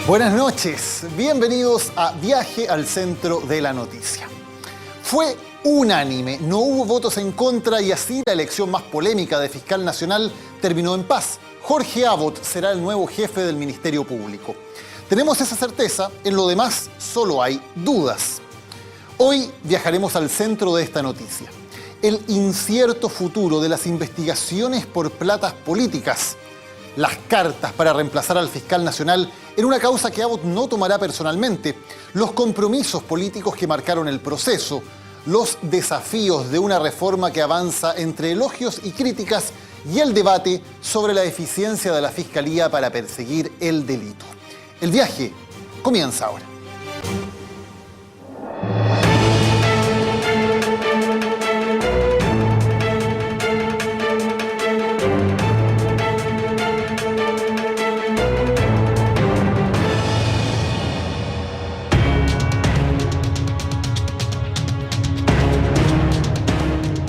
Buenas noches, bienvenidos a Viaje al Centro de la Noticia. Fue unánime, no hubo votos en contra y así la elección más polémica de fiscal nacional terminó en paz. Jorge Abbott será el nuevo jefe del Ministerio Público. Tenemos esa certeza, en lo demás solo hay dudas. Hoy viajaremos al centro de esta noticia. El incierto futuro de las investigaciones por platas políticas. Las cartas para reemplazar al fiscal nacional en una causa que Abbott no tomará personalmente, los compromisos políticos que marcaron el proceso, los desafíos de una reforma que avanza entre elogios y críticas y el debate sobre la eficiencia de la Fiscalía para perseguir el delito. El viaje comienza ahora.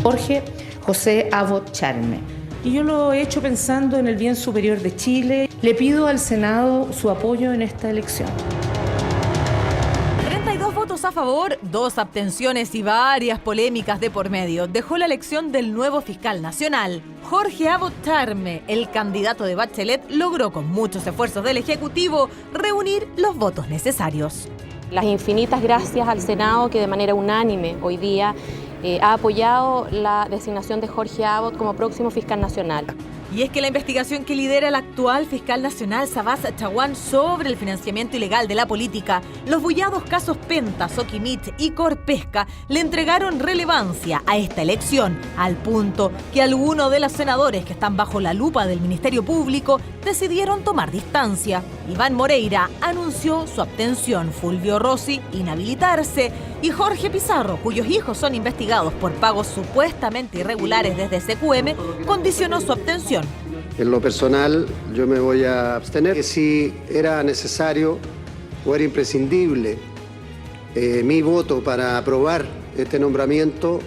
Jorge José Abbott Charme. Y yo lo he hecho pensando en el bien superior de Chile. Le pido al Senado su apoyo en esta elección. 32 votos a favor, 2 abstenciones y varias polémicas de por medio dejó la elección del nuevo fiscal nacional. Jorge Abbott Charme, el candidato de Bachelet, logró con muchos esfuerzos del Ejecutivo reunir los votos necesarios. Las infinitas gracias al Senado que de manera unánime hoy día ha apoyado la designación de Jorge Abbott como próximo fiscal nacional. Y es que la investigación que lidera el actual fiscal nacional, Sabás Chaguán, sobre el financiamiento ilegal de la política, los bullados casos Penta, Soquimich y Corpesca, le entregaron relevancia a esta elección, al punto que algunos de los senadores que están bajo la lupa del Ministerio Público decidieron tomar distancia. Iván Moreira anunció su abstención, Fulvio Rossi inhabilitarse y Jorge Pizarro, cuyos hijos son investigados por pagos supuestamente irregulares desde SQM, condicionó su abstención. En lo personal, yo me voy a abstener. Que si era necesario o era imprescindible mi voto para aprobar este nombramiento,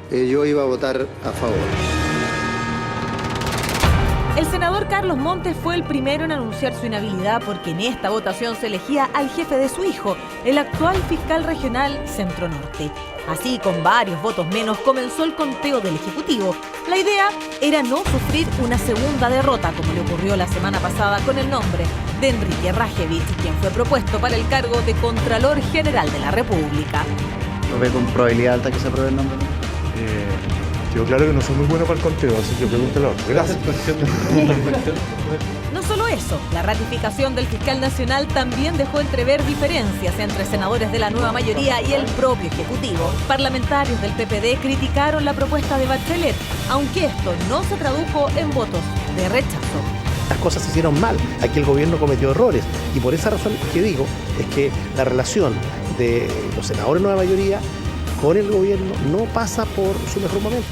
yo iba a votar a favor. El senador Carlos Montes fue el primero en anunciar su inhabilidad porque en esta votación se elegía al jefe de su hijo, el actual fiscal regional Centro Norte. Así, con varios votos menos, comenzó el conteo del Ejecutivo. La idea era no sufrir una segunda derrota, como le ocurrió la semana pasada con el nombre de Enrique Rajevich, quien fue propuesto para el cargo de Contralor General de la República. ¿Lo ve con probabilidad alta que se apruebe el nombre? Yo claro que no soy muy bueno para el conteo, así que pregúntelo. Gracias. No solo eso, la ratificación del fiscal nacional también dejó entrever diferencias entre senadores de la nueva mayoría y el propio Ejecutivo. Parlamentarios del PPD criticaron la propuesta de Bachelet, aunque esto no se tradujo en votos de rechazo. Las cosas se hicieron mal, aquí el gobierno cometió errores y por esa razón que digo es que la relación de los senadores de nueva mayoría con el gobierno no pasa por su mejor momento.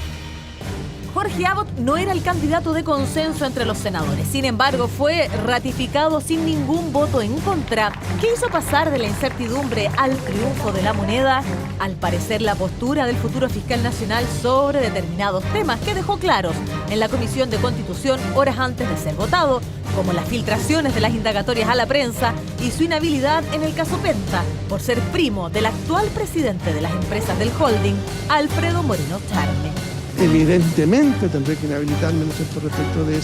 Jorge Abbott no era el candidato de consenso entre los senadores. Sin embargo, fue ratificado sin ningún voto en contra. ¿Qué hizo pasar de la incertidumbre al triunfo de la moneda? Al parecer, la postura del futuro fiscal nacional sobre determinados temas que dejó claros en la Comisión de Constitución horas antes de ser votado, como las filtraciones de las indagatorias a la prensa y su inhabilidad en el caso Penta, por ser primo del actual presidente de las empresas del holding, Alfredo Moreno Charme. Evidentemente tendré que inhabilitarme, ¿no es cierto?, respecto de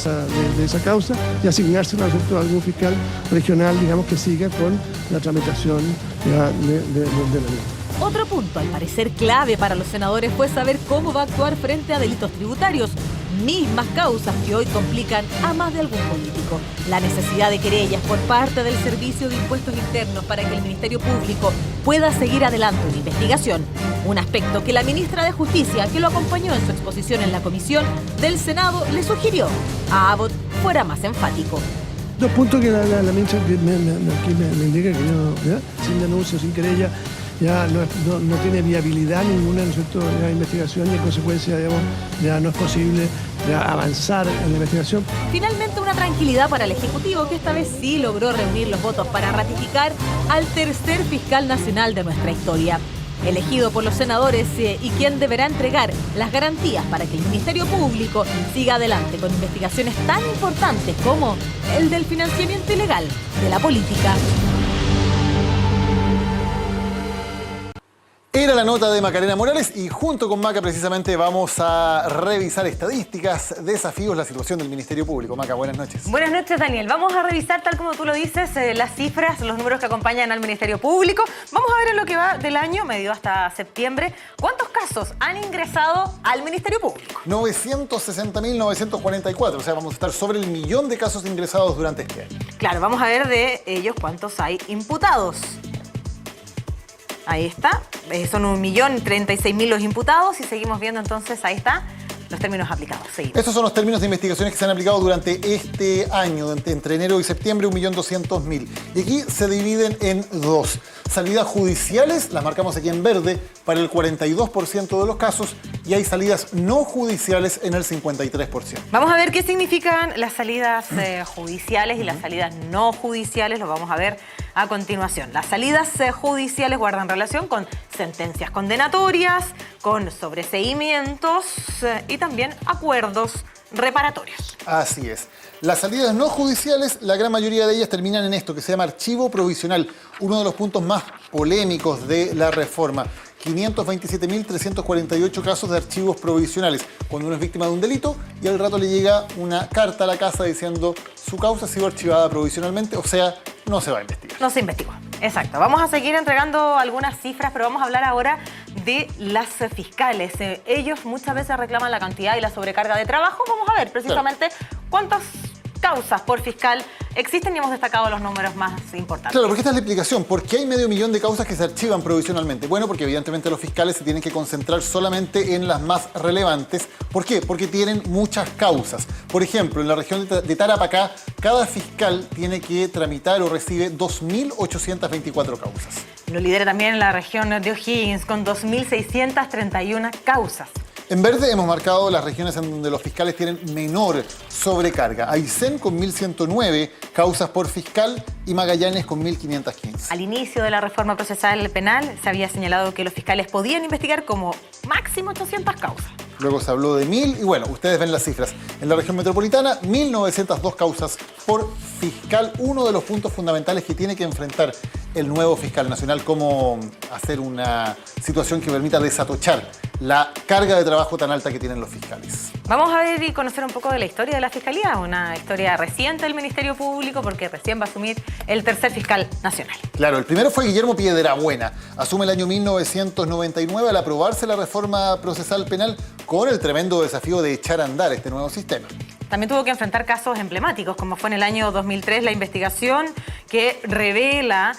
esa causa y asignarse, ¿no es cierto?, a algún fiscal regional, digamos, que siga con la tramitación de la ley. Otro punto, al parecer clave para los senadores, fue saber cómo va a actuar frente a delitos tributarios, mismas causas que hoy complican a más de algún político. La necesidad de querellas por parte del Servicio de Impuestos Internos para que el Ministerio Público pueda seguir adelante una investigación. Un aspecto que la ministra de Justicia, que lo acompañó en su exposición en la comisión del Senado, le sugirió a Abbott fuera más enfático. Dos puntos que la ministra me indica que no, sin denuncio, sin querella, ya no tiene viabilidad ninguna, ¿no es cierto?, la investigación y en consecuencia, digamos, ya no es posible avanzar en la investigación. Finalmente, una tranquilidad para el Ejecutivo, que esta vez sí logró reunir los votos para ratificar al tercer fiscal nacional de nuestra historia. elegido por los senadores y quien deberá entregar las garantías para que el Ministerio Público siga adelante con investigaciones tan importantes como el del financiamiento ilegal de la política. Era la nota de Macarena Morales y junto con Maca precisamente vamos a revisar estadísticas, desafíos, la situación del Ministerio Público. Maca, buenas noches. Buenas noches, Daniel. Vamos a revisar, tal como tú lo dices, las cifras, los números que acompañan al Ministerio Público. Vamos a ver en lo que va del año, medio hasta septiembre, cuántos casos han ingresado al Ministerio Público. 960.944, o sea, vamos a estar sobre el 1.000.000 de casos ingresados durante este año. Claro, vamos a ver de ellos cuántos hay imputados. Ahí está, son 1.036.000 los imputados y seguimos viendo entonces, ahí está, los términos aplicados. Seguimos. Estos son los términos de investigaciones que se han aplicado durante este año, entre enero y septiembre, 1.200.000. Y aquí se dividen en dos. Salidas judiciales, las marcamos aquí en verde, para el 42% de los casos, y hay salidas no judiciales en el 53%. Vamos a ver qué significan las salidas judiciales y las salidas no judiciales, lo vamos a ver a continuación. Las salidas judiciales guardan relación con sentencias condenatorias, con sobreseimientos y también acuerdos reparatorios. Así es. Las salidas no judiciales, la gran mayoría de ellas terminan en esto que se llama archivo provisional, uno de los puntos más polémicos de la reforma. 527.348 casos de archivos provisionales, cuando uno es víctima de un delito y al rato le llega una carta a la casa diciendo su causa ha sido archivada provisionalmente, o sea, no se va a investigar. No se investigó, exacto. Vamos a seguir entregando algunas cifras, pero vamos a hablar ahora de las fiscales. Ellos muchas veces reclaman la cantidad y la sobrecarga de trabajo. Vamos a ver precisamente cuántas causas por fiscal existen y hemos destacado los números más importantes. Claro, porque esta es la explicación. ¿Por qué hay 500.000 de causas que se archivan provisionalmente? Bueno, porque evidentemente los fiscales se tienen que concentrar solamente en las más relevantes. ¿Por qué? Porque tienen muchas causas. Por ejemplo, en la región de Tarapacá, cada fiscal tiene que tramitar o recibe 2.824 causas. Lo lidera también la región de O'Higgins con 2.631 causas. En verde hemos marcado las regiones en donde los fiscales tienen menor sobrecarga. Aysén con 1.109 causas por fiscal y Magallanes con 1.515. Al inicio de la reforma procesal penal se había señalado que los fiscales podían investigar como máximo 800 causas. Luego se habló de 1.000 y bueno, ustedes ven las cifras. En la región metropolitana, 1.902 causas por fiscal. Uno de los puntos fundamentales que tiene que enfrentar el nuevo fiscal nacional, cómo hacer una situación que permita desatochar la carga de trabajo tan alta que tienen los fiscales. Vamos a ver y conocer un poco de la historia de la Fiscalía, una historia reciente del Ministerio Público porque recién va a asumir el tercer fiscal nacional. Claro, el primero fue Guillermo Piedrabuena. Asume el año 1999 al aprobarse la reforma procesal penal con el tremendo desafío de echar a andar este nuevo sistema. También tuvo que enfrentar casos emblemáticos, como fue en el año 2003 la investigación que revela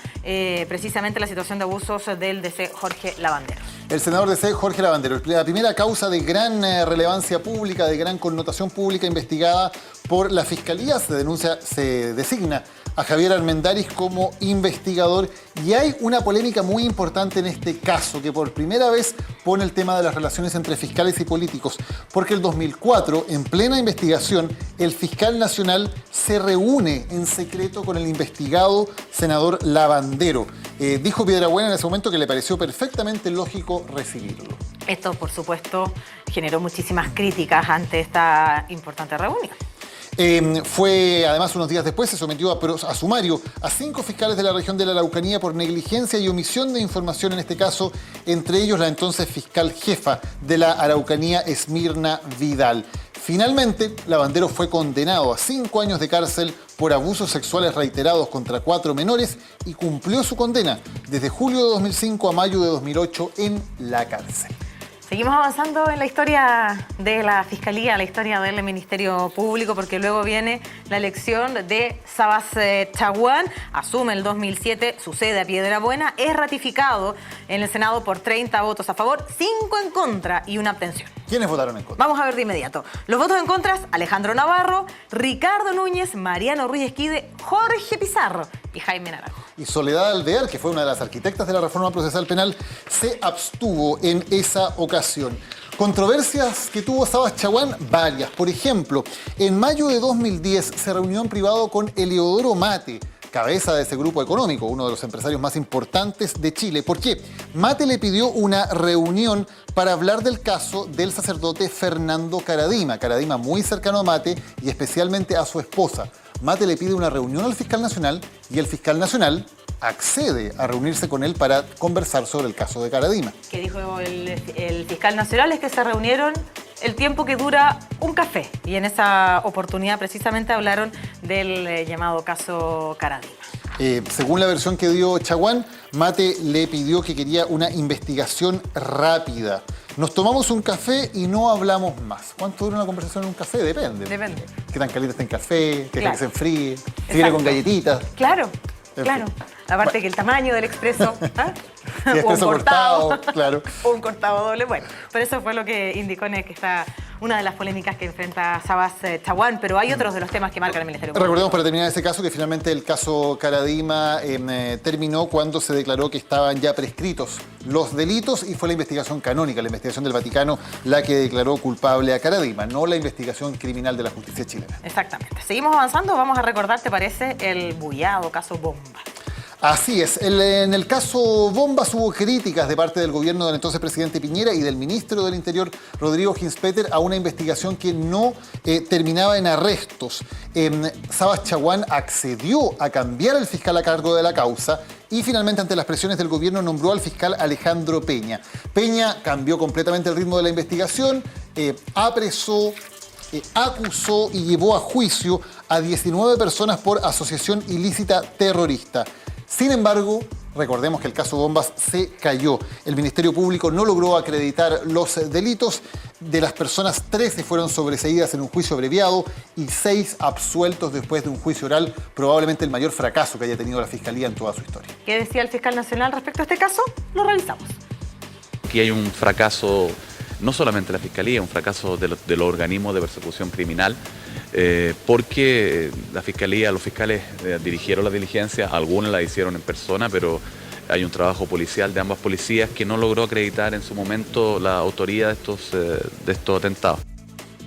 precisamente la situación de abusos del DC Jorge Lavandero. El senador DC Jorge Lavandero, la primera causa de gran relevancia pública, de gran connotación pública investigada por la Fiscalía, se designa a Javier Armendáriz como investigador y hay una polémica muy importante en este caso que por primera vez pone el tema de las relaciones entre fiscales y políticos, porque el 2004, en plena investigación, el fiscal nacional se reúne en secreto con el investigado senador Lavandero. Dijo Piedrabuena en ese momento que le pareció perfectamente lógico recibirlo. Esto, por supuesto, generó muchísimas críticas ante esta importante reunión. Además, unos días después se sometió a sumario a 5 fiscales de la región de la Araucanía por negligencia y omisión de información, en este caso, entre ellos la entonces fiscal jefa de la Araucanía, Esmirna Vidal. Finalmente, Lavandero fue condenado a 5 años de cárcel por abusos sexuales reiterados contra 4 menores y cumplió su condena desde julio de 2005 a mayo de 2008 en la cárcel. Seguimos avanzando en la historia de la Fiscalía, la historia del Ministerio Público, porque luego viene la elección de Sabas Chaguán. Asume el 2007, sucede a Piedrabuena, es ratificado en el Senado por 30 votos a favor, 5 en contra y una abstención. ¿Quiénes votaron en contra? Vamos a ver de inmediato. Los votos en contra, Alejandro Navarro, Ricardo Núñez, Mariano Ruiz Esquide, Jorge Pizarro y Jaime Naranjo. Y Soledad Alvear, que fue una de las arquitectas de la reforma procesal penal, se abstuvo en esa ocasión. Controversias que tuvo Sabas Chaguán, varias. Por ejemplo, en mayo de 2010 se reunió en privado con Eleodoro Mate, cabeza de ese grupo económico, uno de los empresarios más importantes de Chile. ¿Por qué? Mate le pidió una reunión para hablar del caso del sacerdote Fernando Karadima. Karadima muy cercano a Mate y especialmente a su esposa. Mate le pide una reunión al fiscal nacional y el fiscal nacional accede a reunirse con él para conversar sobre el caso de Karadima. Que dijo el fiscal nacional es que se reunieron el tiempo que dura un café y en esa oportunidad precisamente hablaron del llamado caso Karadima. Según la versión que dio Chaguán, Mate le pidió que quería una investigación rápida. Nos tomamos un café y no hablamos más. ¿Cuánto dura una conversación en un café? Depende. Depende. ¿Qué tan caliente está el café? ¿Qué Claro. se enfríe? ¿Si viene con galletitas? Claro, En claro. fin. Aparte que el tamaño del expreso, ¿ah? Si es O un expreso cortado, claro. O un cortado doble. Bueno, pero eso fue lo que indicó que está una de las polémicas que enfrenta Sabás Chaguán, pero hay otros de los temas que marcan el Ministerio Público. Recordemos para terminar ese caso que finalmente el caso Karadima terminó cuando se declaró que estaban ya prescritos los delitos y fue la investigación canónica, la investigación del Vaticano, la que declaró culpable a Karadima, no la investigación criminal de la justicia chilena. Exactamente. Seguimos avanzando, vamos a recordar, ¿te parece? El bullado caso Bomba. Así es. En el caso Bombas hubo críticas de parte del gobierno del entonces presidente Piñera y del ministro del Interior, Rodrigo Ginspeter, a una investigación que no terminaba en arrestos. Sabás Chaguán accedió a cambiar al fiscal a cargo de la causa y finalmente, ante las presiones del gobierno, nombró al fiscal Alejandro Peña. Peña cambió completamente el ritmo de la investigación, apresó, acusó y llevó a juicio a 19 personas por asociación ilícita terrorista. Sin embargo, recordemos que el caso Bombas se cayó. El Ministerio Público no logró acreditar los delitos. De las personas, 13 fueron sobreseídas en un juicio abreviado y 6 absueltos después de un juicio oral, probablemente el mayor fracaso que haya tenido la Fiscalía en toda su historia. ¿Qué decía el fiscal nacional respecto a este caso? Lo revisamos. Aquí hay un fracaso, no solamente de la Fiscalía, un fracaso de los organismos de persecución criminal, porque la Fiscalía, los fiscales dirigieron la diligencia, algunos la hicieron en persona, pero hay un trabajo policial de ambas policías que no logró acreditar en su momento la autoría de estos atentados.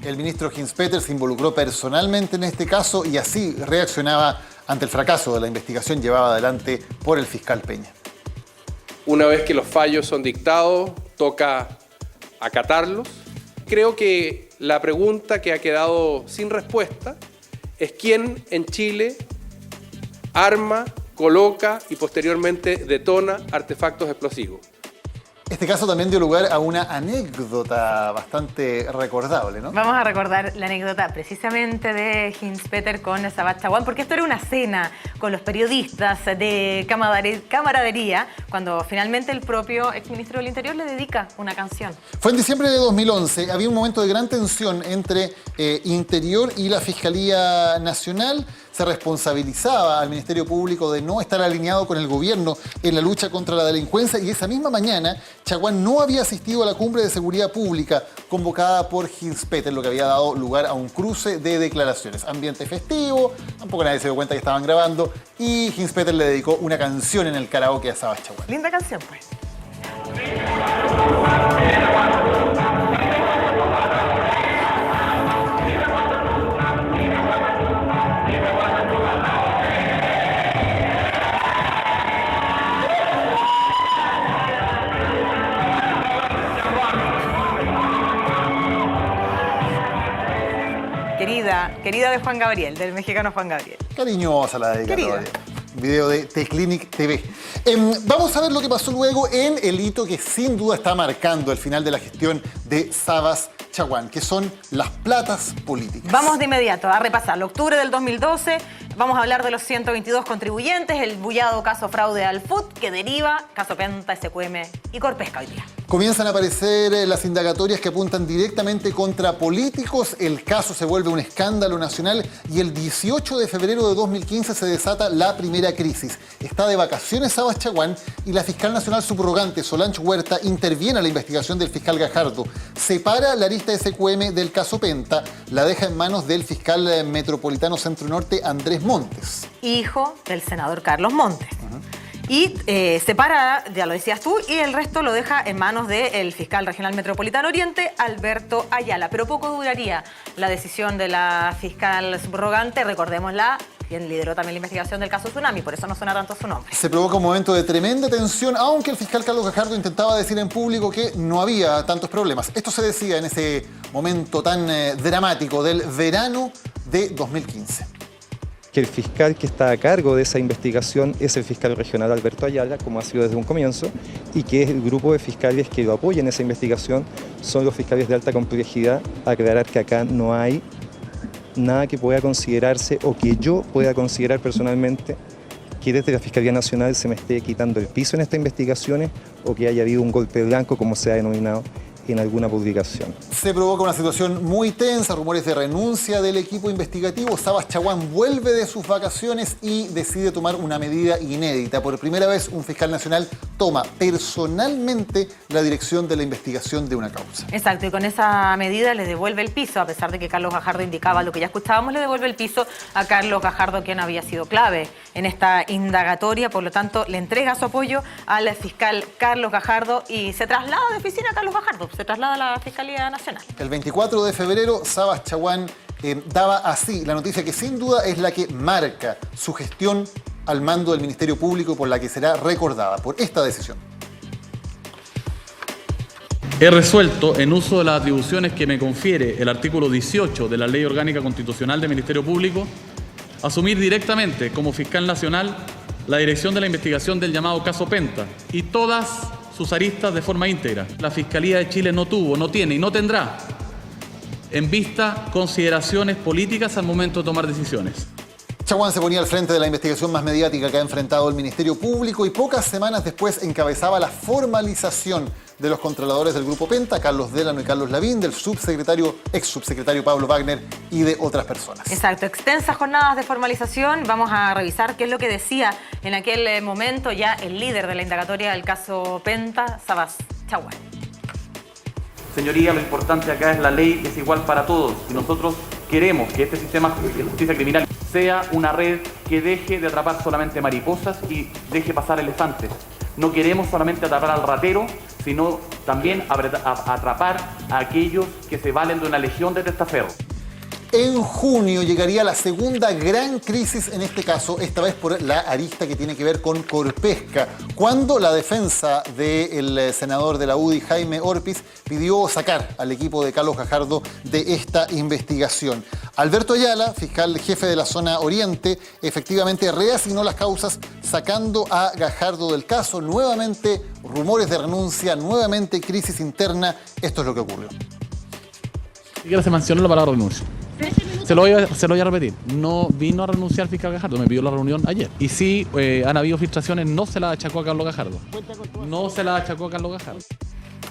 El ministro Ginspeter se involucró personalmente en este caso y así reaccionaba ante el fracaso de la investigación llevada adelante por el fiscal Peña. Una vez que los fallos son dictados, toca acatarlos. Creo que la pregunta que ha quedado sin respuesta es quién en Chile arma, coloca y posteriormente detona artefactos explosivos. Este caso también dio lugar a una anécdota bastante recordable, ¿no? Vamos a recordar la anécdota precisamente de Ginspeter con Sabás Chaguán, porque esto era una cena con los periodistas de camaradería, cuando finalmente el propio exministro del Interior le dedica una canción. Fue en diciembre de 2011, había un momento de gran tensión entre Interior y la Fiscalía Nacional. Se responsabilizaba al Ministerio Público de no estar alineado con el gobierno en la lucha contra la delincuencia y esa misma mañana Chaguán no había asistido a la cumbre de seguridad pública convocada por Ginspeter, lo que había dado lugar a un cruce de declaraciones. Ambiente festivo, tampoco nadie se dio cuenta que estaban grabando y Ginspeter le dedicó una canción en el karaoke a Sabás Chaguán. Linda canción, pues. Querida de Juan Gabriel, del mexicano Juan Gabriel. Cariñosa la dedicatoria. Video de T-Clinic TV. Vamos a ver lo que pasó luego en el hito que sin duda está marcando el final de la gestión de Sabás Chaguán, que son las platas políticas. Vamos de inmediato a repasarlo. Octubre del 2012, vamos a hablar de los 122 contribuyentes, el bullado caso fraude al FUT, que deriva caso Penta, SQM y Corpesca hoy día. Comienzan a aparecer las indagatorias que apuntan directamente contra políticos. El caso se vuelve un escándalo nacional y el 18 de febrero de 2015 se desata la primera crisis. Está de vacaciones Sabás Chaguán y la fiscal nacional subrogante Solange Huerta interviene a la investigación del fiscal Gajardo. Separa la arista SQM del caso Penta, la deja en manos del fiscal metropolitano Centro Norte Andrés Montes. Hijo del senador Carlos Montes. Y separa, ya lo decías tú, y el resto lo deja en manos del fiscal regional metropolitano Oriente, Alberto Ayala. Pero poco duraría la decisión de la fiscal subrogante, recordémosla, quien lideró también la investigación del caso Tsunami, por eso no suena tanto su nombre. Se provoca un momento de tremenda tensión, aunque el fiscal Carlos Gajardo intentaba decir en público que no había tantos problemas. Esto se decía en ese momento tan dramático del verano de 2015. Que el fiscal que está a cargo de esa investigación es el fiscal regional Alberto Ayala, como ha sido desde un comienzo, y que el grupo de fiscales que lo apoyan en esa investigación son los fiscales de alta complejidad. Aclarar que acá no hay nada que pueda considerarse o que yo pueda considerar personalmente que desde la Fiscalía Nacional se me esté quitando el piso en estas investigaciones o que haya habido un golpe blanco, como se ha denominado en alguna publicación. Se provoca una situación muy tensa, rumores de renuncia del equipo investigativo. Sabas Chaguán vuelve de sus vacaciones y decide tomar una medida inédita. Por primera vez, un fiscal nacional toma personalmente la dirección de la investigación de una causa. Exacto, y con esa medida le devuelve el piso, a pesar de que Carlos Gajardo indicaba lo que ya escuchábamos, le devuelve el piso a Carlos Gajardo, quien había sido clave en esta indagatoria. Por lo tanto, le entrega su apoyo al fiscal Carlos Gajardo y se traslada de oficina a Carlos Gajardo. Se traslada a la Fiscalía Nacional. El 24 de febrero, Sabas Chaguán daba así la noticia que sin duda es la que marca su gestión al mando del Ministerio Público, por la que será recordada por esta decisión. He resuelto, en uso de las atribuciones que me confiere el artículo 18 de la Ley Orgánica Constitucional del Ministerio Público, asumir directamente como fiscal nacional la dirección de la investigación del llamado caso Penta y todas sus aristas de forma íntegra. La Fiscalía de Chile no tuvo, no tiene y no tendrá en vista consideraciones políticas al momento de tomar decisiones. Chaguán se ponía al frente de la investigación más mediática que ha enfrentado el Ministerio Público y pocas semanas después encabezaba la formalización de los controladores del Grupo Penta, Carlos Delano y Carlos Lavín, del ex subsecretario Pablo Wagner y de otras personas. Exacto, extensas jornadas de formalización. Vamos a revisar qué es lo que decía en aquel momento ya el líder de la indagatoria del caso Penta, Sabas Chaguán. Señoría, lo importante acá es la ley es igual para todos y nosotros queremos que este sistema de justicia criminal sea una red que deje de atrapar solamente mariposas y deje pasar elefantes. No queremos solamente atrapar al ratero, sino también atrapar a aquellos que se valen de una legión de testaferros. En junio llegaría la segunda gran crisis en este caso, esta vez por la arista que tiene que ver con Corpesca, cuando la defensa del senador de la UDI, Jaime Orpiz, pidió sacar al equipo de Carlos Gajardo de esta investigación. Alberto Ayala, fiscal jefe de la zona oriente, efectivamente reasignó las causas sacando a Gajardo del caso. Nuevamente rumores de renuncia, nuevamente crisis interna. Esto es lo que ocurrió. Ni siquiera se mencionó la palabra renuncia. Se lo voy a repetir. No vino a renunciar el fiscal Gajardo, me pidió la reunión ayer. Y sí, han habido filtraciones, no se la achacó a Carlos Gajardo. No se la achacó a Carlos Gajardo.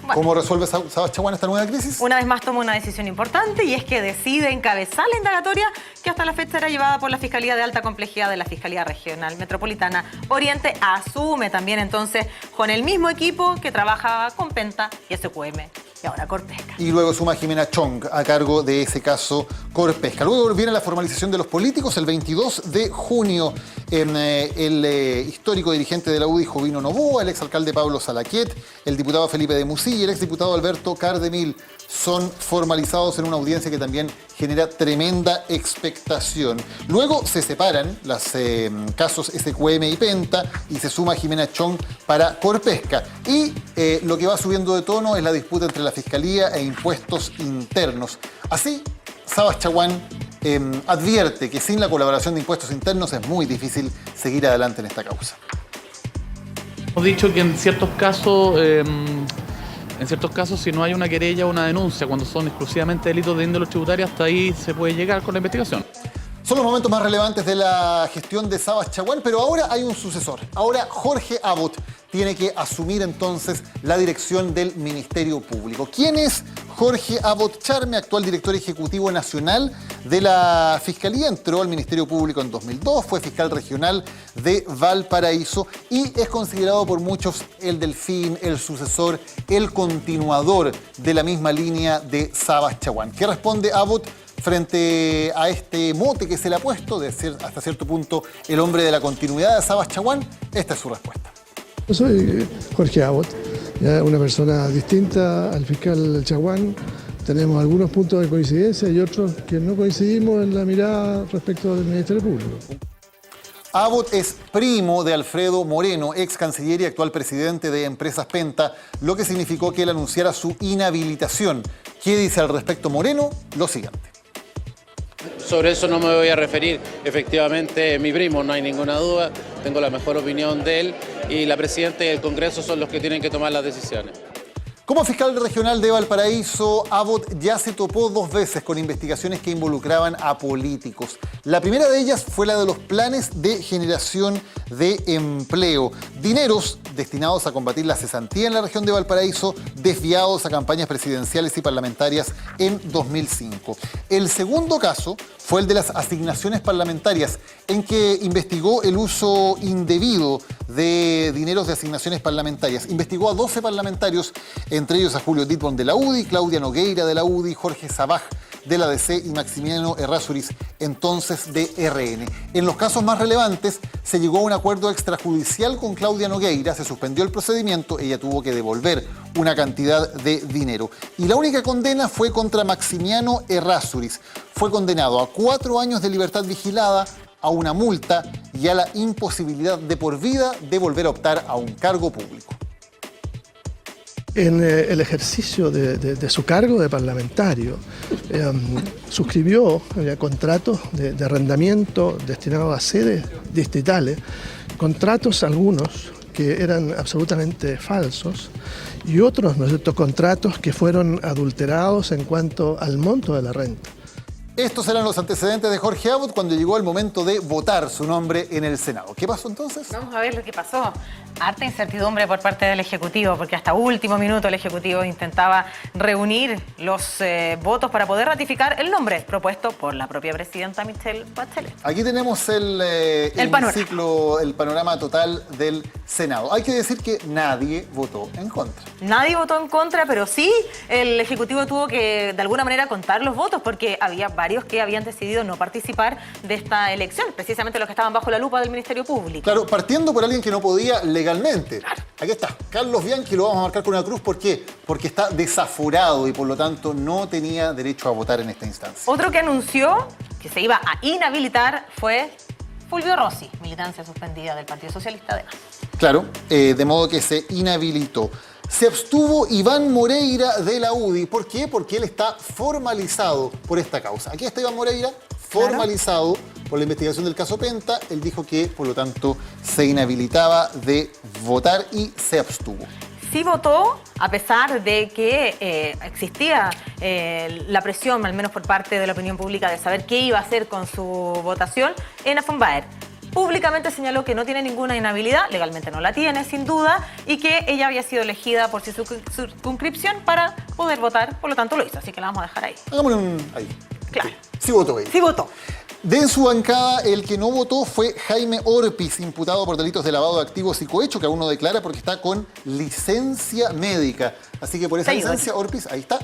Bueno, ¿cómo resuelve Sabas Chaguán esta nueva crisis? Una vez más toma una decisión importante y es que decide encabezar la indagatoria que hasta la fecha era llevada por la Fiscalía de Alta Complejidad de la Fiscalía Regional Metropolitana Oriente. Asume también entonces con el mismo equipo que trabaja con Penta y SQM y ahora Corpesca. Y luego suma Jimena Chong a cargo de ese caso Corpesca. Luego viene la formalización de los políticos el 22 de junio. El histórico dirigente de la UDI, Jovino Novoa, el exalcalde Pablo Salaquet, el diputado Felipe de Musí y el exdiputado Alberto Cardemil son formalizados en una audiencia que también genera tremenda expectación. Luego se separan los casos SQM y Penta y se suma Jimena Chong para Corpesca. Y lo que va subiendo de tono es la disputa entre la Fiscalía e impuestos internos. Así, Sabas Chaguán advierte que sin la colaboración de impuestos internos es muy difícil seguir adelante en esta causa. Hemos dicho que en ciertos casos, si no hay una querella o una denuncia, cuando son exclusivamente delitos de índole tributaria, hasta ahí se puede llegar con la investigación. Son los momentos más relevantes de la gestión de Sabas Chaguán, pero ahora hay un sucesor. Ahora Jorge Abbott tiene que asumir entonces la dirección del Ministerio Público. ¿Quién es Jorge Abbott Charme, actual director ejecutivo nacional de la Fiscalía? Entró al Ministerio Público en 2002, fue fiscal regional de Valparaíso y es considerado por muchos el delfín, el sucesor, el continuador de la misma línea de Sabas Chaguán. ¿Qué responde Abbott frente a este mote que se le ha puesto, de ser hasta cierto punto el hombre de la continuidad de Sabas Chaguán? Esta es su respuesta. Yo soy Jorge Abbott, ya una persona distinta al fiscal Chaguán. Tenemos algunos puntos de coincidencia y otros que no coincidimos en la mirada respecto del Ministerio Público. Abbott es primo de Alfredo Moreno, ex canciller y actual presidente de Empresas Penta, lo que significó que él anunciara su inhabilitación. ¿Qué dice al respecto Moreno? Lo siguiente. Sobre eso no me voy a referir. Efectivamente, es mi primo, no hay ninguna duda. Tengo la mejor opinión de él y la presidenta y el Congreso son los que tienen que tomar las decisiones. Como fiscal regional de Valparaíso, Abbott ya se topó 2 veces con investigaciones que involucraban a políticos. La primera de ellas fue la de los planes de generación de empleo. Dineros destinados a combatir la cesantía en la región de Valparaíso, desviados a campañas presidenciales y parlamentarias en 2005. El segundo caso fue el de las asignaciones parlamentarias, en que investigó el uso indebido de dineros de asignaciones parlamentarias. Investigó a 12 parlamentarios, entre ellos a Julio Ditbon de la UDI, Claudia Nogueira de la UDI, Jorge Sabaj de la DC y Maximiano Errázuriz, entonces de RN. En los casos más relevantes, se llegó a un acuerdo extrajudicial con Claudia Nogueira, se suspendió el procedimiento, ella tuvo que devolver una cantidad de dinero. Y la única condena fue contra Maximiano Errázuriz. Fue condenado a 4 años de libertad vigilada, a una multa y a la imposibilidad de por vida de volver a optar a un cargo público. En el ejercicio de su cargo de parlamentario, suscribió contratos de arrendamiento destinados a sedes distritales, contratos algunos que eran absolutamente falsos y otros, ¿no es cierto?, contratos que fueron adulterados en cuanto al monto de la renta. Estos eran los antecedentes de Jorge Abbott cuando llegó el momento de votar su nombre en el Senado. ¿Qué pasó entonces? Vamos a ver lo que pasó. Harta incertidumbre por parte del Ejecutivo, porque hasta último minuto el Ejecutivo intentaba reunir los votos para poder ratificar el nombre propuesto por la propia presidenta Michelle Bachelet. Aquí tenemos el panorama total del Senado. Hay que decir que nadie votó en contra. Nadie votó en contra, pero sí el Ejecutivo tuvo que de alguna manera contar los votos, porque había varios que habían decidido no participar de esta elección, precisamente los que estaban bajo la lupa del Ministerio Público. Claro, partiendo por alguien que no podía legalmente. Claro. Aquí está, Carlos Bianchi, lo vamos a marcar con una cruz. ¿Por qué? Porque está desaforado y por lo tanto no tenía derecho a votar en esta instancia. Otro que anunció que se iba a inhabilitar fue Fulvio Rossi, militancia suspendida del Partido Socialista además. Claro, de modo que se inhabilitó. Se abstuvo Iván Moreira de la UDI. ¿Por qué? Porque él está formalizado por esta causa. Aquí está Iván Moreira, formalizado por la investigación del caso Penta. Él dijo que, por lo tanto, se inhabilitaba de votar y se abstuvo. Sí votó, a pesar de que existía la presión, al menos por parte de la opinión pública, de saber qué iba a hacer con su votación, Ena von Baer. Públicamente señaló que no tiene ninguna inhabilidad, legalmente no la tiene, sin duda, y que ella había sido elegida por su circunscripción para poder votar, por lo tanto lo hizo, así que la vamos a dejar ahí. Hagámosle ahí. Claro. Sí votó ella. Sí votó. De su bancada, el que no votó fue Jaime Orpiz, imputado por delitos de lavado de activos y cohecho, que aún no declara porque está con licencia médica. Así que por esa licencia, Orpiz, ahí está.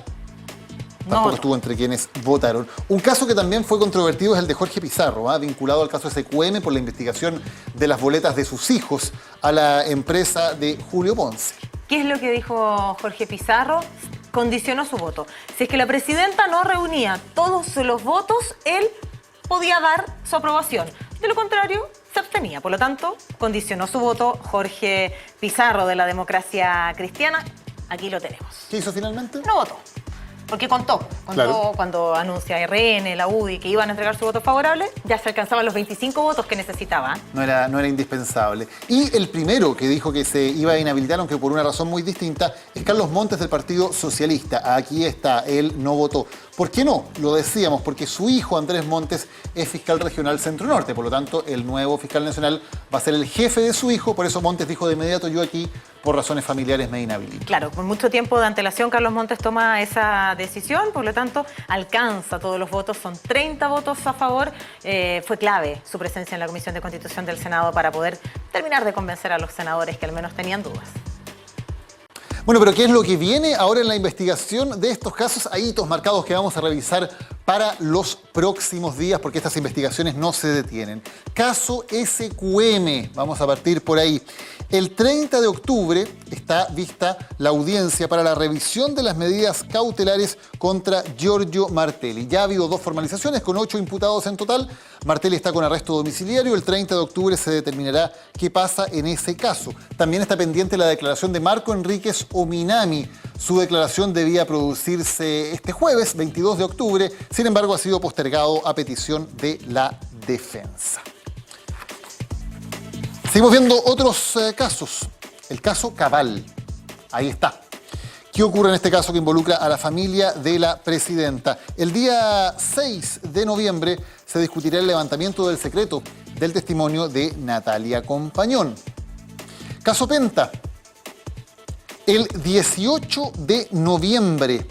Tampoco estuvo entre quienes votaron. Un caso que también fue controvertido es el de Jorge Pizarro, vinculado al caso SQM por la investigación de las boletas de sus hijos a la empresa de Julio Ponce. ¿Qué es lo que dijo Jorge Pizarro? Condicionó su voto. Si es que la presidenta no reunía todos los votos, él podía dar su aprobación. De lo contrario, se abstenía. Por lo tanto, condicionó su voto Jorge Pizarro de la Democracia Cristiana. Aquí lo tenemos. ¿Qué hizo finalmente? No votó. Porque contó claro. Cuando anuncia RN, la UDI, que iban a entregar su voto favorable, ya se alcanzaban los 25 votos que necesitaba. No era indispensable. Y el primero que dijo que se iba a inhabilitar, aunque por una razón muy distinta, es Carlos Montes del Partido Socialista. Aquí está, él no votó. ¿Por qué no? Lo decíamos, porque su hijo Andrés Montes es fiscal regional Centro Norte. Por lo tanto, el nuevo fiscal nacional va a ser el jefe de su hijo. Por eso Montes dijo de inmediato, yo aquí, por razones familiares, me inhabilito. Claro, con mucho tiempo de antelación Carlos Montes toma esa decisión, por lo tanto alcanza todos los votos, son 30 votos a favor. Fue clave su presencia en la Comisión de Constitución del Senado para poder terminar de convencer a los senadores que al menos tenían dudas. Bueno, pero ¿qué es lo que viene ahora en la investigación de estos casos? Hay hitos marcados que vamos a revisar para los próximos días, porque estas investigaciones no se detienen. Caso SQM, vamos a partir por ahí. El 30 de octubre está vista la audiencia para la revisión de las medidas cautelares contra Giorgio Martelli. Ya ha habido 2 formalizaciones con 8 imputados en total. Martelli está con arresto domiciliario. El 30 de octubre se determinará qué pasa en ese caso. También está pendiente la declaración de Marco Enríquez Ominami. Su declaración debía producirse este jueves, 22 de octubre. Sin embargo, ha sido postergado a petición de la defensa. Seguimos viendo otros casos. El caso Cabal. Ahí está. ¿Qué ocurre en este caso que involucra a la familia de la presidenta? El día 6 de noviembre se discutirá el levantamiento del secreto del testimonio de Natalia Compañón. Caso Penta. El 18 de noviembre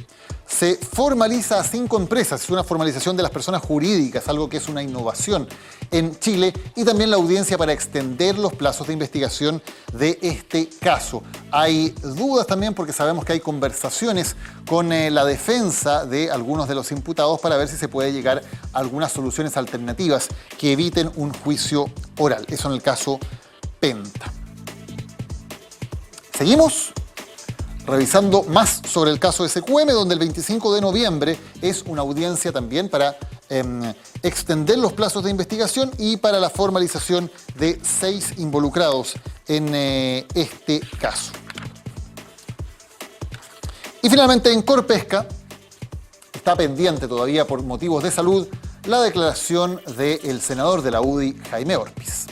se formaliza a 5 empresas. Es una formalización de las personas jurídicas, algo que es una innovación en Chile, y también la audiencia para extender los plazos de investigación de este caso. Hay dudas también porque sabemos que hay conversaciones con la defensa de algunos de los imputados para ver si se puede llegar a algunas soluciones alternativas que eviten un juicio oral. Eso en el caso Penta. Seguimos revisando más sobre el caso SQM, donde el 25 de noviembre es una audiencia también para extender los plazos de investigación y para la formalización de 6 involucrados en este caso. Y finalmente en Corpesca está pendiente todavía por motivos de salud la declaración del senador de la UDI, Jaime Orpiz.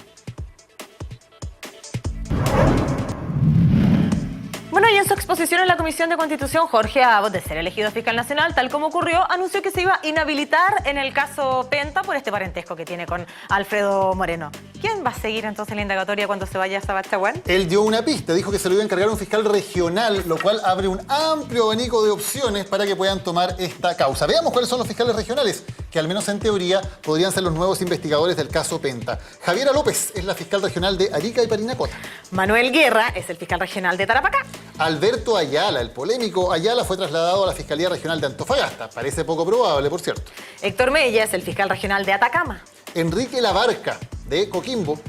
Bueno, y en su exposición en la Comisión de Constitución, Jorge Abot, de ser elegido fiscal nacional, tal como ocurrió, anunció que se iba a inhabilitar en el caso Penta por este parentesco que tiene con Alfredo Moreno. ¿Quién va a seguir entonces la indagatoria cuando se vaya a Sabath Chaguán? Él dio una pista, dijo que se lo iba a encargar un fiscal regional, lo cual abre un amplio abanico de opciones para que puedan tomar esta causa. Veamos cuáles son los fiscales regionales, que al menos en teoría podrían ser los nuevos investigadores del caso Penta. Javiera López es la fiscal regional de Arica y Parinacota. Manuel Guerra es el fiscal regional de Tarapacá. Alberto Ayala, el polémico Ayala, fue trasladado a la Fiscalía Regional de Antofagasta. Parece poco probable, por cierto. Héctor Mella es el fiscal regional de Atacama. Enrique Labarca, de Coquimbo.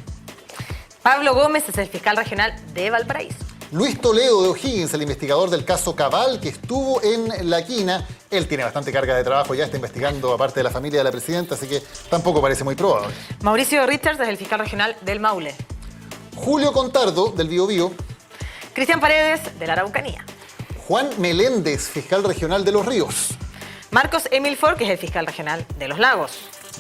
Pablo Gómez es el fiscal regional de Valparaíso. Luis Toledo de O'Higgins, el investigador del caso Cabal, que estuvo en La Quina. Él tiene bastante carga de trabajo, ya está investigando aparte de la familia de la presidenta, así que tampoco parece muy probable. Mauricio Richards es el fiscal regional del Maule. Julio Contardo, del Biobío. Cristian Paredes, de la Araucanía. Juan Meléndez, fiscal regional de Los Ríos. Marcos Emilfor, que es el fiscal regional de Los Lagos.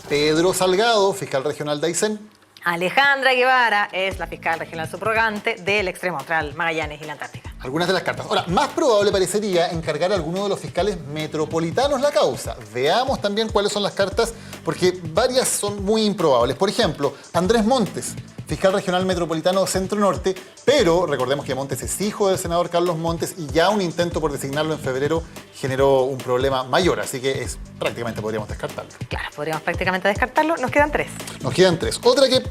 Pedro Salgado, fiscal regional de Aysén. Alejandra Guevara es la fiscal regional subrogante del extremo austral, Magallanes y la Antártica. Algunas de las cartas. Ahora, más probable parecería encargar a alguno de los fiscales metropolitanos la causa. Veamos también cuáles son las cartas, porque varias son muy improbables. Por ejemplo, Andrés Montes, fiscal regional metropolitano Centro Norte, pero recordemos que Montes es hijo del senador Carlos Montes y ya un intento por designarlo en febrero generó un problema mayor, así que prácticamente podríamos descartarlo. Claro, podríamos prácticamente descartarlo. Nos quedan 3. Nos quedan 3. Otra que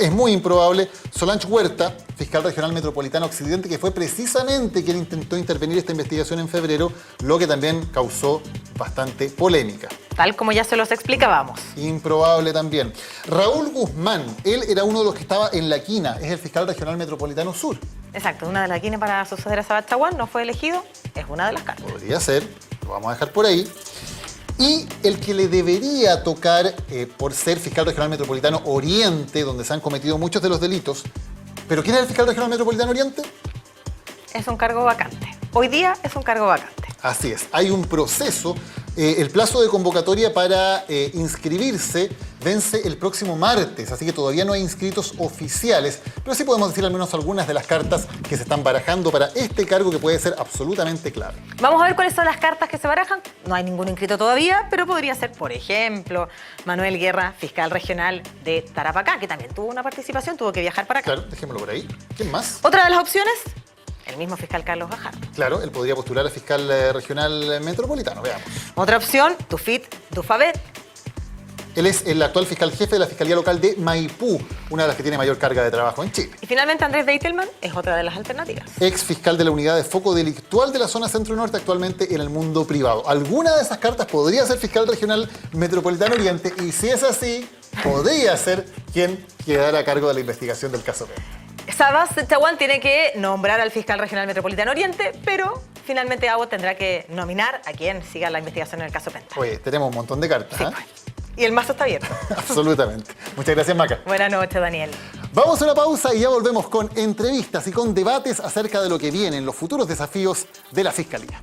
es muy improbable, Solange Huerta, fiscal regional metropolitano Occidente, que fue precisamente quien intentó intervenir esta investigación en febrero, lo que también causó bastante polémica. Tal como ya se los explicábamos. Improbable también. Raúl Guzmán, él era uno de los que estaba en La Quina, es el fiscal regional metropolitano sur. Exacto, una de La Quina para suceder a Sabath Chaguán, no fue elegido, es una de las cartas. Podría ser, lo vamos a dejar por ahí. Y el que le debería tocar por ser fiscal regional metropolitano Oriente, donde se han cometido muchos de los delitos. ¿Pero quién es el fiscal regional metropolitano Oriente? Es un cargo vacante. Hoy día es un cargo vacante. Así es, hay un proceso. El plazo de convocatoria para inscribirse vence el próximo martes, así que todavía no hay inscritos oficiales, pero sí podemos decir al menos algunas de las cartas que se están barajando para este cargo que puede ser absolutamente clave. Vamos a ver cuáles son las cartas que se barajan. No hay ningún inscrito todavía, pero podría ser, por ejemplo, Manuel Guerra, fiscal regional de Tarapacá, que también tuvo una participación, tuvo que viajar para acá. Claro, dejémoslo por ahí. ¿Quién más? Otra de las opciones, el mismo fiscal Carlos Gajardo. Claro, él podría postular a fiscal regional metropolitano, veamos. Otra opción, Tufit Dufabet. Él es el actual fiscal jefe de la Fiscalía Local de Maipú, una de las que tiene mayor carga de trabajo en Chile. Y finalmente Andrés Deitelman es otra de las alternativas. Ex fiscal de la Unidad de Foco Delictual de la zona Centro-Norte, actualmente en el mundo privado. ¿Alguna de esas cartas podría ser fiscal regional metropolitano Oriente? Y si es así, podría ser quien quedara a cargo de la investigación del caso Penta. Sabás Chaguán tiene que nombrar al fiscal regional metropolitano Oriente, pero finalmente Abbott tendrá que nominar a quien siga la investigación en el caso Penta. Oye, tenemos un montón de cartas. Sí, pues. Y el mazo está abierto. Absolutamente. Muchas gracias, Maca. Buenas noches, Daniel. Vamos a una pausa y ya volvemos con entrevistas y con debates acerca de lo que viene en los futuros desafíos de la Fiscalía.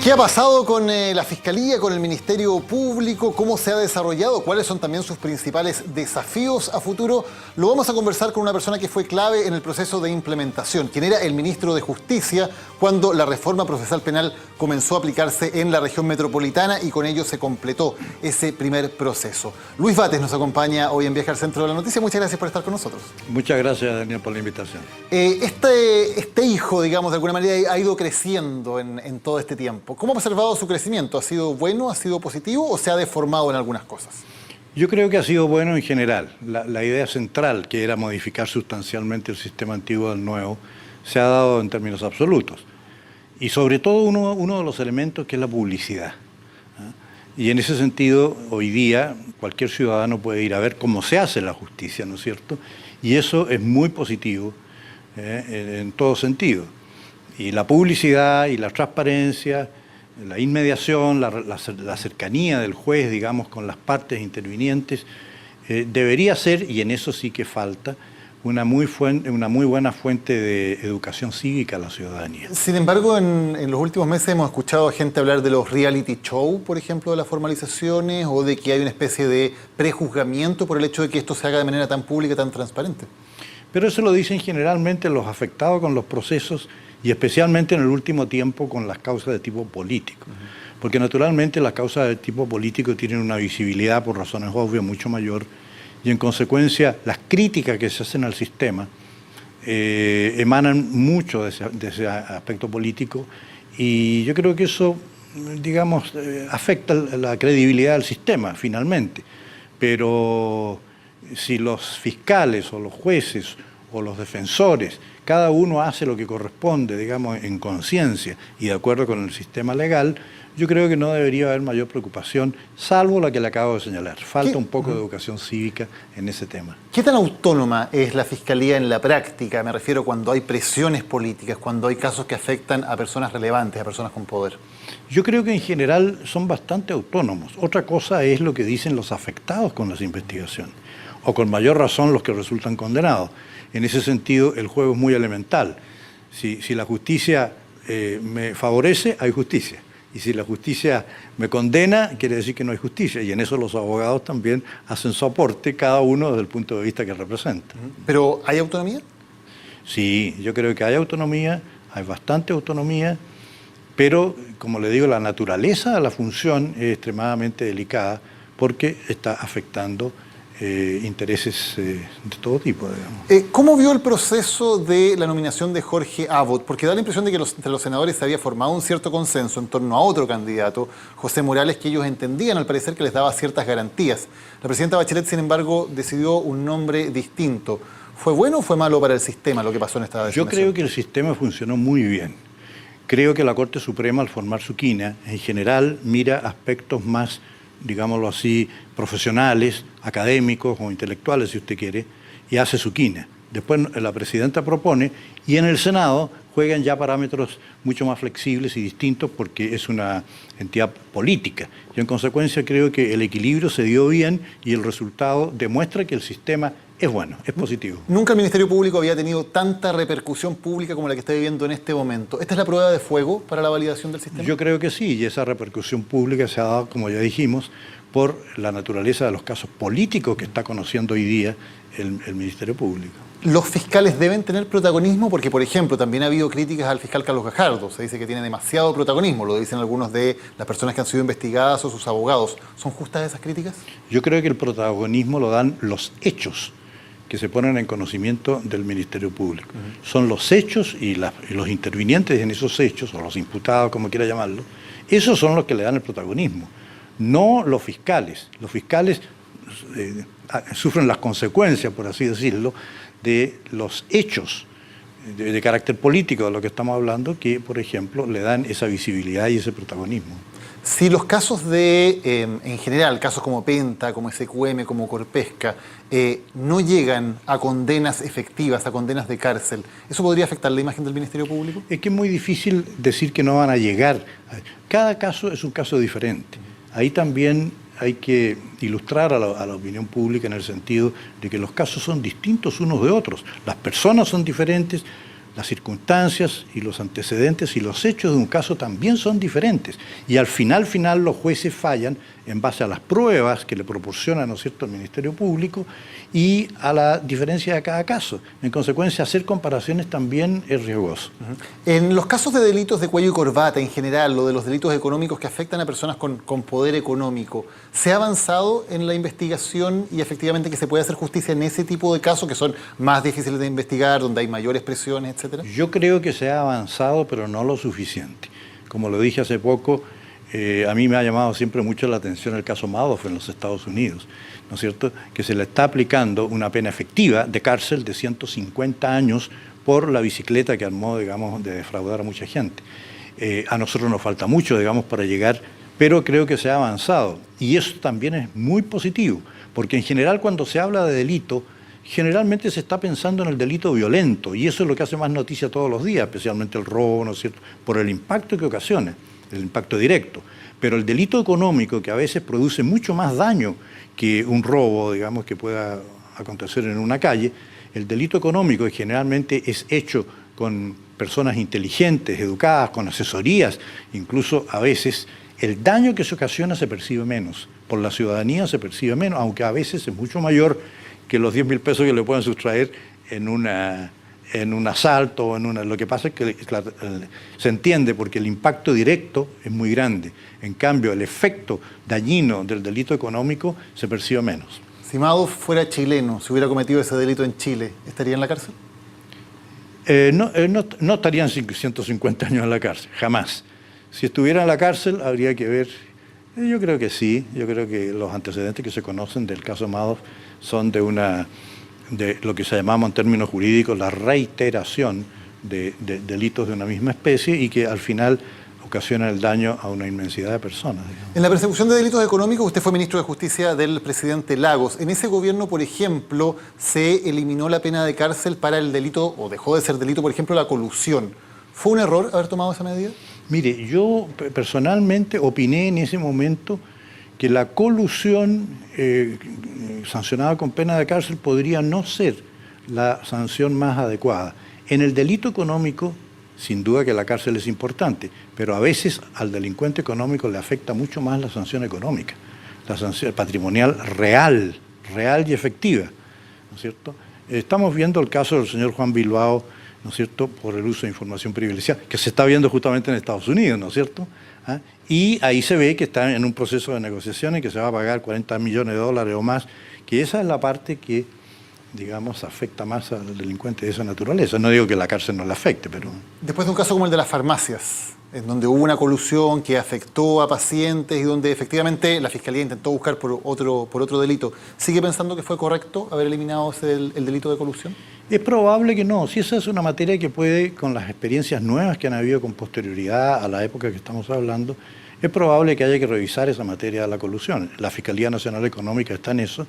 ¿Qué ha pasado con la Fiscalía, con el Ministerio Público? ¿Cómo se ha desarrollado? ¿Cuáles son también sus principales desafíos a futuro? Lo vamos a conversar con una persona que fue clave en el proceso de implementación, quien era el ministro de Justicia cuando la reforma procesal penal comenzó a aplicarse en la región metropolitana y con ello se completó ese primer proceso. Luis Bates nos acompaña hoy en Viaje al Centro de la Noticia. Muchas gracias por estar con nosotros. Muchas gracias, Daniel, por la invitación. Este hijo, digamos, de alguna manera ha ido creciendo en todo este tiempo. ¿Cómo ha observado su crecimiento? ¿Ha sido bueno, ha sido positivo o se ha deformado en algunas cosas? Yo creo que ha sido bueno en general. La idea central, que era modificar sustancialmente el sistema antiguo al nuevo, se ha dado en términos absolutos. Y sobre todo uno de los elementos que es la publicidad. Y en ese sentido, hoy día, cualquier ciudadano puede ir a ver cómo se hace la justicia, ¿no es cierto? Y eso es muy positivo en todo sentido. Y la publicidad y la transparencia, la inmediación, la cercanía del juez, digamos, con las partes intervinientes, debería ser, y en eso sí que falta, una muy buena fuente de educación cívica a la ciudadanía. Sin embargo, en los últimos meses hemos escuchado a gente hablar de los reality show, por ejemplo, de las formalizaciones, o de que hay una especie de prejuzgamiento por el hecho de que esto se haga de manera tan pública, tan transparente. Pero eso lo dicen generalmente los afectados con los procesos y especialmente en el último tiempo con las causas de tipo político. Porque naturalmente las causas de tipo político tienen una visibilidad por razones obvias mucho mayor y en consecuencia las críticas que se hacen al sistema emanan mucho de ese aspecto político y yo creo que eso, digamos, afecta la credibilidad del sistema finalmente. Pero si los fiscales o los jueces o los defensores, cada uno hace lo que corresponde, digamos, en conciencia y de acuerdo con el sistema legal, yo creo que no debería haber mayor preocupación, salvo la que le acabo de señalar. Falta un poco de educación cívica en ese tema. ¿Qué tan autónoma es la Fiscalía en la práctica? Me refiero cuando hay presiones políticas, cuando hay casos que afectan a personas relevantes, a personas con poder. Yo creo que en general son bastante autónomos. Otra cosa es lo que dicen los afectados con las investigaciones, o con mayor razón los que resultan condenados. En ese sentido, el juego es muy elemental. Si la justicia me favorece, hay justicia. Y si la justicia me condena, quiere decir que no hay justicia. Y en eso los abogados también hacen su aporte, cada uno desde el punto de vista que representa. ¿Pero hay autonomía? Sí, yo creo que hay autonomía, hay bastante autonomía, pero, como le digo, la naturaleza de la función es extremadamente delicada porque está afectando intereses de todo tipo, digamos. ¿Cómo vio el proceso de la nominación de Jorge Abbott? Porque da la impresión de que entre los senadores se había formado un cierto consenso en torno a otro candidato, José Morales, que ellos entendían al parecer que les daba ciertas garantías. La presidenta Bachelet, sin embargo, decidió un nombre distinto. ¿Fue bueno o fue malo para el sistema lo que pasó en esta designación? Yo creo que el sistema funcionó muy bien. Creo que la Corte Suprema, al formar su quina, en general mira aspectos más, digámoslo así, profesionales, académicos o intelectuales, si usted quiere, y hace su quina. Después la presidenta propone y en el Senado juegan ya parámetros mucho más flexibles y distintos porque es una entidad política. Yo en consecuencia creo que el equilibrio se dio bien y el resultado demuestra que el sistema es bueno, es positivo. Nunca el Ministerio Público había tenido tanta repercusión pública como la que está viviendo en este momento. ¿Esta es la prueba de fuego para la validación del sistema? Yo creo que sí, y esa repercusión pública se ha dado, como ya dijimos, por la naturaleza de los casos políticos que está conociendo hoy día el Ministerio Público. ¿Los fiscales deben tener protagonismo? Porque, por ejemplo, también ha habido críticas al fiscal Carlos Gajardo. Se dice que tiene demasiado protagonismo, lo dicen algunos de las personas que han sido investigadas o sus abogados. ¿Son justas esas críticas? Yo creo que el protagonismo lo dan los hechos que se ponen en conocimiento del Ministerio Público. Son los hechos y los intervinientes en esos hechos, o los imputados, como quiera llamarlo, esos son los que le dan el protagonismo, no los fiscales. Los fiscales sufren las consecuencias, por así decirlo, de los hechos de carácter político de lo que estamos hablando, que, por ejemplo, le dan esa visibilidad y ese protagonismo. Si los casos en general, casos como Penta, como SQM, como Corpesca, no llegan a condenas efectivas, a condenas de cárcel, ¿eso podría afectar la imagen del Ministerio Público? Es que es muy difícil decir que no van a llegar. Cada caso es un caso diferente. Ahí también hay que ilustrar a la opinión pública en el sentido de que los casos son distintos unos de otros. Las personas son diferentes, las circunstancias y los antecedentes y los hechos de un caso también son diferentes. Y al final los jueces fallan en base a las pruebas que le proporciona, ¿no es cierto?, el Ministerio Público y a la diferencia de cada caso. En consecuencia, hacer comparaciones también es riesgoso. En los casos de delitos de cuello y corbata en general, o de los delitos económicos que afectan a personas con poder económico, ¿se ha avanzado en la investigación y efectivamente que se puede hacer justicia en ese tipo de casos que son más difíciles de investigar, donde hay mayores presiones, etcétera? Yo creo que se ha avanzado, pero no lo suficiente. Como lo dije hace poco, a mí me ha llamado siempre mucho la atención el caso Madoff en los Estados Unidos, ¿no es cierto?, que se le está aplicando una pena efectiva de cárcel de 150 años por la bicicleta que armó, digamos, de defraudar a mucha gente. A nosotros nos falta mucho, digamos, para llegar, pero creo que se ha avanzado. Y eso también es muy positivo, porque en general cuando se habla de delito, generalmente se está pensando en el delito violento, y eso es lo que hace más noticia todos los días, especialmente el robo, ¿no es cierto?, por el impacto que ocasiona, el impacto directo. Pero el delito económico, que a veces produce mucho más daño que un robo, digamos, que pueda acontecer en una calle, el delito económico, que generalmente es hecho con personas inteligentes, educadas, con asesorías, incluso a veces el daño que se ocasiona se percibe menos, por la ciudadanía se percibe menos, aunque a veces es mucho mayor que los 10.000 pesos que le pueden sustraer en un asalto, lo que pasa es que se entiende porque el impacto directo es muy grande. En cambio, el efecto dañino del delito económico se percibe menos. Si Madoff fuera chileno, si hubiera cometido ese delito en Chile, ¿estaría en la cárcel? No estarían 150 años en la cárcel, jamás. Si estuviera en la cárcel, habría que ver. Yo creo que sí, yo creo que los antecedentes que se conocen del caso Madoff son de lo que se llamamos en términos jurídicos la reiteración de delitos de una misma especie y que al final ocasionan el daño a una inmensidad de personas. Digamos. En la persecución de delitos económicos, usted fue ministro de Justicia del presidente Lagos. En ese gobierno, por ejemplo, se eliminó la pena de cárcel para el delito, o dejó de ser delito, por ejemplo, la colusión. ¿Fue un error haber tomado esa medida? Mire, yo personalmente opiné en ese momento que la colusión sancionada con pena de cárcel podría no ser la sanción más adecuada. En el delito económico, sin duda que la cárcel es importante, pero a veces al delincuente económico le afecta mucho más la sanción económica, la sanción patrimonial real y efectiva, ¿no es cierto? Estamos viendo el caso del señor Juan Bilbao, ¿no es cierto?, por el uso de información privilegiada, que se está viendo justamente en Estados Unidos, ¿no es cierto? ¿Ah? Y ahí se ve que está en un proceso de negociaciones que se va a pagar $40 millones o más, que esa es la parte que, digamos, afecta más al delincuente de esa naturaleza. No digo que la cárcel no le afecte, pero... Después de un caso como el de las farmacias, en donde hubo una colusión que afectó a pacientes y donde efectivamente la Fiscalía intentó buscar por otro delito, ¿sigue pensando que fue correcto haber eliminado el delito de colusión? Es probable que no. Si esa es una materia que puede, con las experiencias nuevas que han habido con posterioridad a la época que estamos hablando, es probable que haya que revisar esa materia de la colusión. La Fiscalía Nacional Económica está en eso.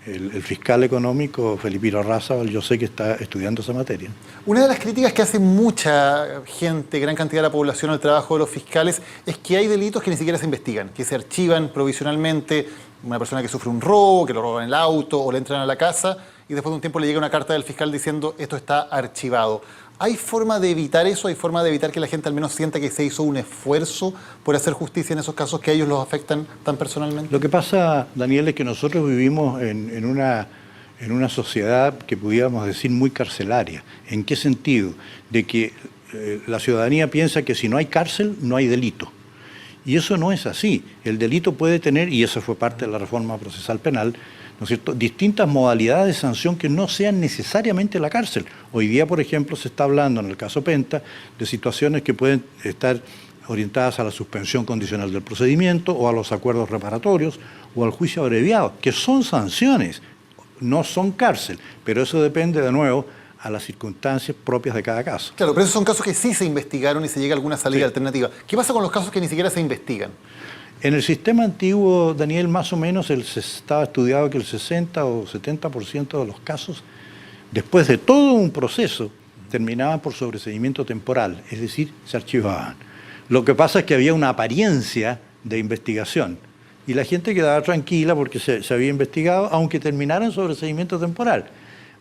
El fiscal económico, Felipe Irarrázaval, yo sé que está estudiando esa materia. Una de las críticas que hace mucha gente, gran cantidad de la población al trabajo de los fiscales, es que hay delitos que ni siquiera se investigan, que se archivan provisionalmente. Una persona que sufre un robo, que lo roban el auto o le entran a la casa y después de un tiempo le llega una carta del fiscal diciendo esto está archivado. ¿Hay forma de evitar eso? ¿Hay forma de evitar que la gente al menos sienta que se hizo un esfuerzo por hacer justicia en esos casos que a ellos los afectan tan personalmente? Lo que pasa, Daniel, es que nosotros vivimos en una sociedad que pudiéramos decir muy carcelaria. ¿En qué sentido? De que la ciudadanía piensa que si no hay cárcel, no hay delito. Y eso no es así. El delito puede tener, y eso fue parte de la reforma procesal penal, ¿no es cierto?, distintas modalidades de sanción que no sean necesariamente la cárcel. Hoy día, por ejemplo, se está hablando, en el caso Penta, de situaciones que pueden estar orientadas a la suspensión condicional del procedimiento o a los acuerdos reparatorios o al juicio abreviado, que son sanciones, no son cárcel, pero eso depende de nuevo a las circunstancias propias de cada caso. Claro, pero esos son casos que sí se investigaron y se llega a alguna salida alternativa. ¿Qué pasa con los casos que ni siquiera se investigan? En el sistema antiguo, Daniel, más o menos estaba estudiado que el 60 o 70% de los casos, después de todo un proceso, terminaban por sobreseimiento temporal, es decir, se archivaban. Lo que pasa es que había una apariencia de investigación y la gente quedaba tranquila porque se había investigado, aunque terminara en sobreseimiento temporal.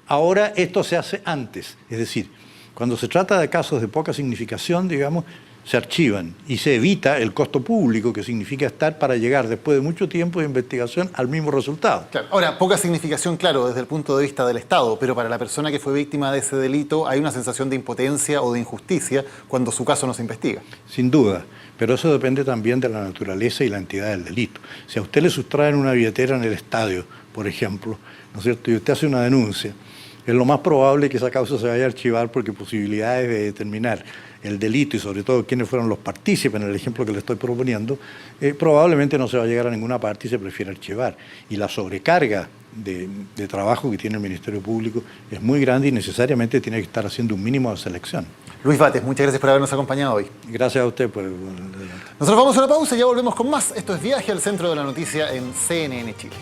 Ahora esto se hace antes, es decir, cuando se trata de casos de poca significación, digamos, se archivan y se evita el costo público que significa estar para llegar después de mucho tiempo de investigación al mismo resultado. Claro. Ahora, poca significación, claro, desde el punto de vista del Estado, pero para la persona que fue víctima de ese delito hay una sensación de impotencia o de injusticia cuando su caso no se investiga. Sin duda, pero eso depende también de la naturaleza y la entidad del delito. Si a usted le sustraen una billetera en el estadio, por ejemplo, ¿no es cierto?, y usted hace una denuncia, es lo más probable que esa causa se vaya a archivar porque posibilidades de determinar el delito y sobre todo quiénes fueron los partícipes en el ejemplo que le estoy proponiendo, probablemente no se va a llegar a ninguna parte y se prefiere archivar. Y la sobrecarga de trabajo que tiene el Ministerio Público es muy grande y necesariamente tiene que estar haciendo un mínimo de selección. Luis Bates, muchas gracias por habernos acompañado hoy. Gracias a usted por... Nosotros vamos a una pausa y ya volvemos con más. Esto es Viaje al Centro de la Noticia en CNN Chile.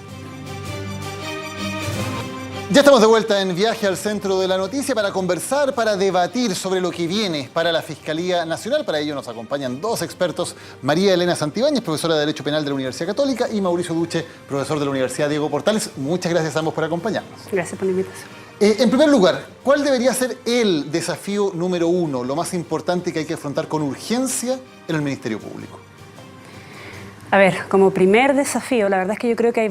Ya estamos de vuelta en Viaje al Centro de la Noticia para conversar, para debatir sobre lo que viene para la Fiscalía Nacional. Para ello nos acompañan dos expertos, María Elena Santibáñez, profesora de Derecho Penal de la Universidad Católica, y Mauricio Duche, profesor de la Universidad Diego Portales. Muchas gracias a ambos por acompañarnos. Gracias por la invitación. En primer lugar, ¿cuál debería ser el desafío número uno, lo más importante que hay que afrontar con urgencia en el Ministerio Público? A ver, como primer desafío, la verdad es que yo creo que hay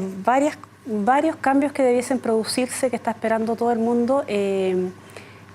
varios cambios que debiesen producirse, que está esperando todo el mundo,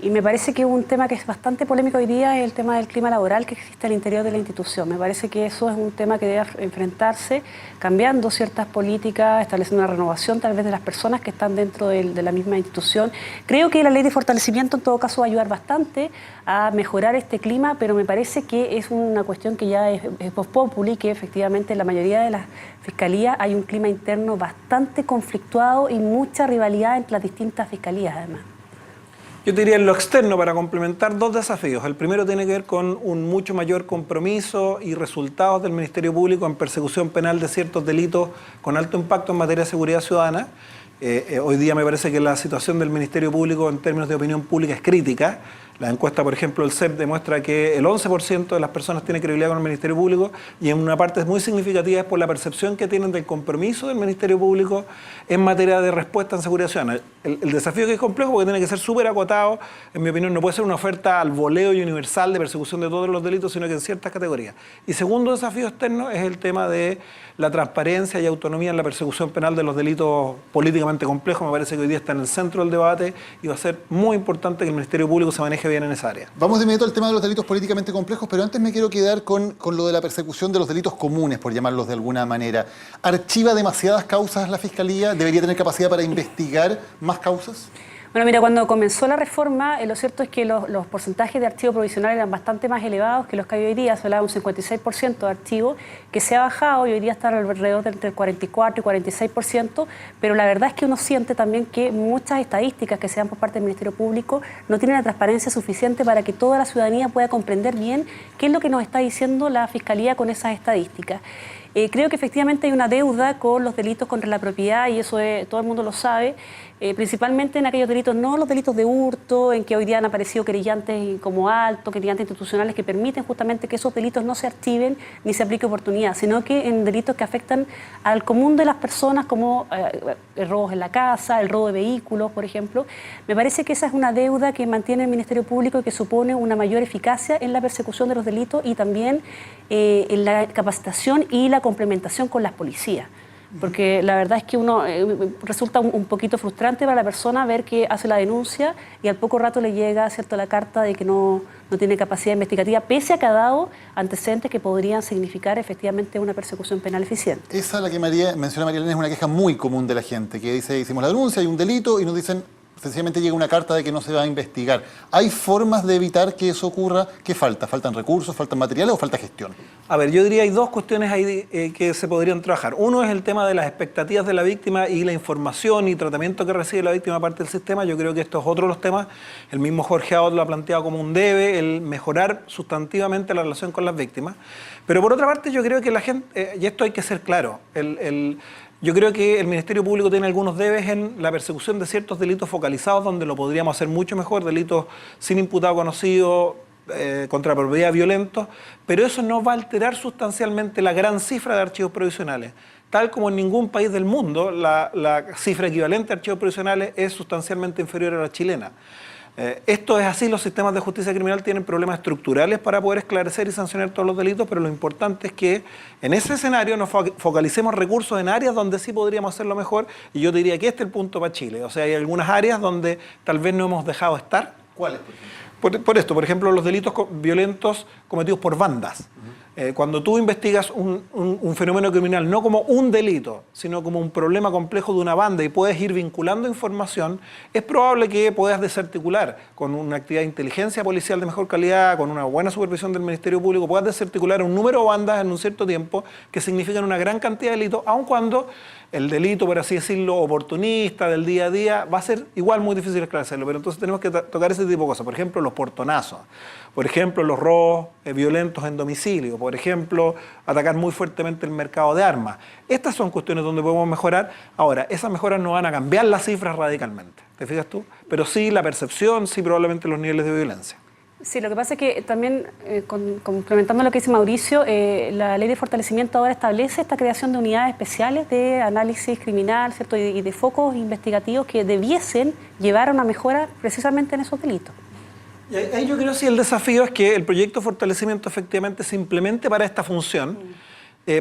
y me parece que un tema que es bastante polémico hoy día es el tema del clima laboral que existe al interior de la institución. Me parece que eso es un tema que debe enfrentarse cambiando ciertas políticas, estableciendo una renovación tal vez de las personas que están dentro de la misma institución. Creo que la ley de fortalecimiento en todo caso va a ayudar bastante a mejorar este clima, pero me parece que es una cuestión que ya es post populi, que efectivamente en la mayoría de las fiscalías hay un clima interno bastante conflictuado y mucha rivalidad entre las distintas fiscalías además. Yo diría en lo externo, para complementar, dos desafíos. El primero tiene que ver con un mucho mayor compromiso y resultados del Ministerio Público en persecución penal de ciertos delitos con alto impacto en materia de seguridad ciudadana. Hoy día me parece que la situación del Ministerio Público en términos de opinión pública es crítica. La encuesta, por ejemplo, el CEP demuestra que el 11% de las personas tiene credibilidad con el Ministerio Público y en una parte muy significativa es por la percepción que tienen del compromiso del Ministerio Público en materia de respuesta en seguridad ciudadana. El desafío que es complejo porque tiene que ser súper acotado, en mi opinión no puede ser una oferta al voleo y universal de persecución de todos los delitos, sino que en ciertas categorías. Y segundo desafío externo es el tema de la transparencia y autonomía en la persecución penal de los delitos políticamente complejos. Me parece que hoy día está en el centro del debate y va a ser muy importante que el Ministerio Público se maneje bien en esa área. Vamos de inmediato al tema de los delitos políticamente complejos, pero antes me quiero quedar con lo de la persecución de los delitos comunes, por llamarlos de alguna manera. ¿Archiva demasiadas causas la Fiscalía? ¿Debería tener capacidad para investigar más causas? Bueno, mira, cuando comenzó la reforma, lo cierto es que los porcentajes de archivo provisional eran bastante más elevados que los que hay hoy día. Se hablaba de un 56% de archivo, que se ha bajado y hoy día está alrededor de entre el 44 y 46%, pero la verdad es que uno siente también que muchas estadísticas que se dan por parte del Ministerio Público no tienen la transparencia suficiente para que toda la ciudadanía pueda comprender bien qué es lo que nos está diciendo la Fiscalía con esas estadísticas. Creo que efectivamente hay una deuda con los delitos contra la propiedad y eso todo el mundo lo sabe, principalmente en aquellos delitos, no los delitos de hurto, en que hoy día han aparecido querellantes como Alto, querellantes institucionales que permiten justamente que esos delitos no se archiven ni se aplique oportunidad, sino que en delitos que afectan al común de las personas como robos en la casa, el robo de vehículos, por ejemplo. Me parece que esa es una deuda que mantiene el Ministerio Público y que supone una mayor eficacia en la persecución de los delitos y también en la capacitación y la complementación con las policías. Porque la verdad es que uno resulta un poquito frustrante para la persona ver que hace la denuncia y al poco rato le llega, ¿cierto?, la carta de que no tiene capacidad investigativa, pese a que ha dado antecedentes que podrían significar efectivamente una persecución penal eficiente. Esa, la que menciona María Elena, es una queja muy común de la gente, que dice, hicimos la denuncia, hay un delito y nos dicen, sencillamente llega una carta de que no se va a investigar. ¿Hay formas de evitar que eso ocurra? ¿Qué falta? ¿Faltan recursos, faltan materiales o falta gestión? A ver, yo diría que hay dos cuestiones ahí que se podrían trabajar. Uno es el tema de las expectativas de la víctima y la información y tratamiento que recibe la víctima parte del sistema. Yo creo que esto es otro de los temas. El mismo Jorge Abot lo ha planteado como un debe, el mejorar sustantivamente la relación con las víctimas. Pero por otra parte, yo creo que la gente, y esto hay que ser claro, yo creo que el Ministerio Público tiene algunos debes en la persecución de ciertos delitos focalizados donde lo podríamos hacer mucho mejor, delitos sin imputado conocido, contra propiedad violentos, pero eso no va a alterar sustancialmente la gran cifra de archivos provisionales. Tal como en ningún país del mundo, la cifra equivalente a archivos provisionales es sustancialmente inferior a la chilena. Esto es así, los sistemas de justicia criminal tienen problemas estructurales para poder esclarecer y sancionar todos los delitos, pero lo importante es que en ese escenario nos focalicemos recursos en áreas donde sí podríamos hacerlo mejor, y yo diría que este es el punto para Chile. O sea, hay algunas áreas donde tal vez no hemos dejado estar. ¿Cuáles, por ejemplo? Por esto, por ejemplo, los delitos violentos cometidos por bandas. Cuando tú investigas un fenómeno criminal no como un delito, sino como un problema complejo de una banda y puedes ir vinculando información, es probable que puedas desarticular con una actividad de inteligencia policial de mejor calidad, con una buena supervisión del Ministerio Público, puedas desarticular un número de bandas en un cierto tiempo que significan una gran cantidad de delitos, aun cuando el delito, por así decirlo, oportunista del día a día, va a ser igual muy difícil esclarecerlo. Pero entonces tenemos que tocar ese tipo de cosas. Por ejemplo, los portonazos. Por ejemplo, los robos violentos en domicilio. Por ejemplo, atacar muy fuertemente el mercado de armas. Estas son cuestiones donde podemos mejorar. Ahora, esas mejoras no van a cambiar las cifras radicalmente. ¿Te fijas tú? Pero sí la percepción, sí probablemente los niveles de violencia. Sí, lo que pasa es que también, complementando lo que dice Mauricio, la ley de fortalecimiento ahora establece esta creación de unidades especiales de análisis criminal, ¿cierto? Y de focos investigativos que debiesen llevar a una mejora precisamente en esos delitos. Y ahí yo creo que sí, el desafío es que el proyecto de fortalecimiento efectivamente se implemente para esta función,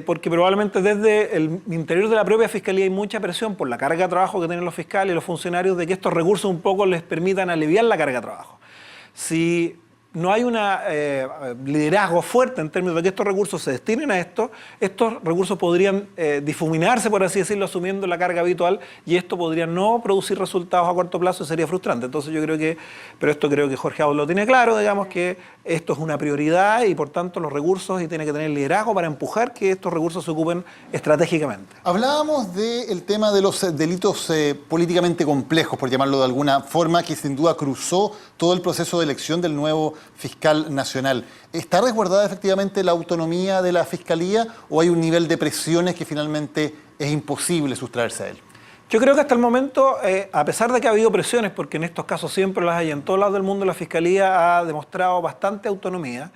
porque probablemente desde el interior de la propia Fiscalía hay mucha presión por la carga de trabajo que tienen los fiscales y los funcionarios de que estos recursos un poco les permitan aliviar la carga de trabajo. Si no hay un liderazgo fuerte en términos de que estos recursos se destinen a esto, estos recursos podrían difuminarse, por así decirlo, asumiendo la carga habitual, y esto podría no producir resultados a corto plazo y sería frustrante. Entonces yo creo que, pero esto creo que Jorge Abot lo tiene claro, digamos que esto es una prioridad y por tanto los recursos y tiene que tener liderazgo para empujar que estos recursos se ocupen estratégicamente. Hablábamos del tema de los delitos políticamente complejos, por llamarlo de alguna forma, que sin duda cruzó todo el proceso de elección del nuevo fiscal nacional. ¿Está resguardada efectivamente la autonomía de la Fiscalía o hay un nivel de presiones que finalmente es imposible sustraerse a él? Yo creo que hasta el momento, a pesar de que ha habido presiones, porque en estos casos siempre las hay en todos lados del mundo, la Fiscalía ha demostrado bastante autonomía.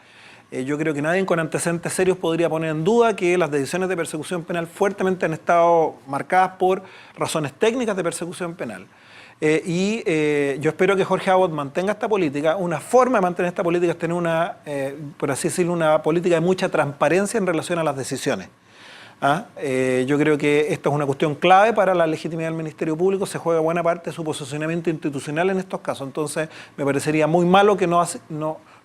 Yo creo que nadie con antecedentes serios podría poner en duda que las decisiones de persecución penal fuertemente han estado marcadas por razones técnicas de persecución penal. Yo espero que Jorge Abot mantenga esta política. Una forma de mantener esta política es tener una, por así decirlo, una política de mucha transparencia en relación a las decisiones. Yo creo que esta es una cuestión clave para la legitimidad del Ministerio Público. Se juega buena parte de su posicionamiento institucional en estos casos. Entonces, me parecería muy malo que no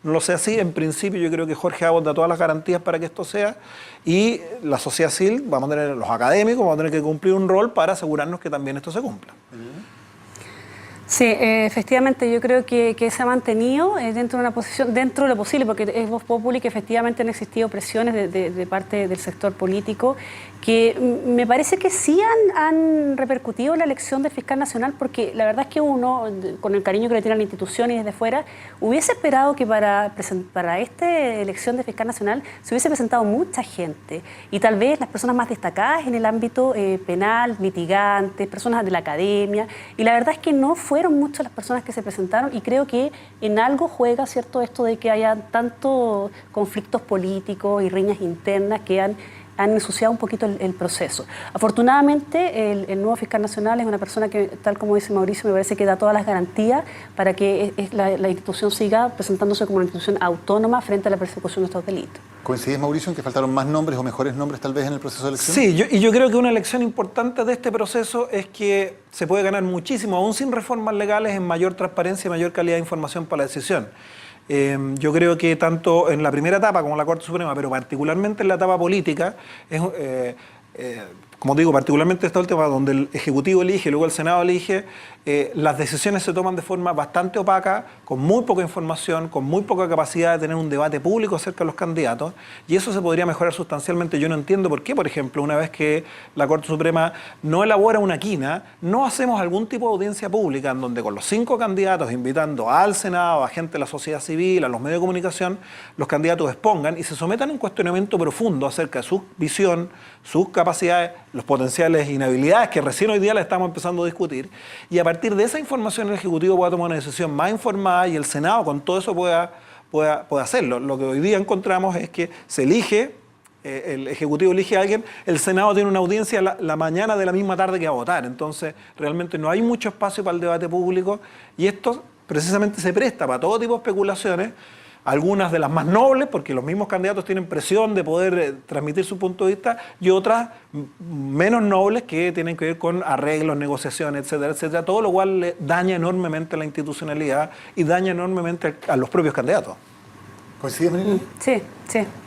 lo sea así. En principio, yo creo que Jorge Abot da todas las garantías para que esto sea. Y la sociedad civil, vamos a tener los académicos, vamos a tener que cumplir un rol para asegurarnos que también esto se cumpla. Sí, efectivamente, yo creo que se ha mantenido dentro de una posición, dentro de lo posible, porque es Voz Populi que efectivamente han existido presiones de parte del sector político, que me parece que sí han repercutido en la elección del fiscal nacional, porque la verdad es que uno, con el cariño que le tiene a la institución y desde fuera, hubiese esperado que para esta elección de fiscal nacional se hubiese presentado mucha gente, y tal vez las personas más destacadas en el ámbito penal, litigantes, personas de la academia, y la verdad es que no fueron muchas las personas que se presentaron, y creo que en algo juega, ¿cierto?, esto de que haya tantos conflictos políticos y riñas internas que han ensuciado un poquito el proceso. Afortunadamente, el nuevo fiscal nacional es una persona que, tal como dice Mauricio, me parece que da todas las garantías para que la institución siga presentándose como una institución autónoma frente a la persecución de estos delitos. ¿Coincides, Mauricio, en que faltaron más nombres o mejores nombres tal vez en el proceso de elección? Sí, yo creo que una lección importante de este proceso es que se puede ganar muchísimo, aún sin reformas legales, en mayor transparencia y mayor calidad de información para la decisión. Yo creo que tanto en la primera etapa como en la Corte Suprema, pero particularmente en la etapa política, como digo, particularmente esta última, donde el Ejecutivo elige, luego el Senado elige, las decisiones se toman de forma bastante opaca, con muy poca información, con muy poca capacidad de tener un debate público acerca de los candidatos, y eso se podría mejorar sustancialmente. Yo no entiendo por qué, por ejemplo, una vez que la Corte Suprema no elabora una quina, no hacemos algún tipo de audiencia pública en donde con los 5 candidatos, invitando al Senado, a gente de la sociedad civil, a los medios de comunicación, los candidatos expongan y se sometan a un cuestionamiento profundo acerca de su visión, sus capacidades, los potenciales inhabilidades que recién hoy día la estamos empezando a discutir, y a partir de esa información el Ejecutivo pueda tomar una decisión más informada y el Senado con todo eso pueda hacerlo. Lo que hoy día encontramos es que se elige, el Ejecutivo elige a alguien, el Senado tiene una audiencia la mañana de la misma tarde que va a votar, entonces realmente no hay mucho espacio para el debate público y esto precisamente se presta para todo tipo de especulaciones, algunas de las más nobles, porque los mismos candidatos tienen presión de poder transmitir su punto de vista, y otras menos nobles que tienen que ver con arreglos, negociaciones, etcétera, etcétera, todo lo cual le daña enormemente la institucionalidad y daña enormemente a los propios candidatos. ¿Coincides, María? Sí,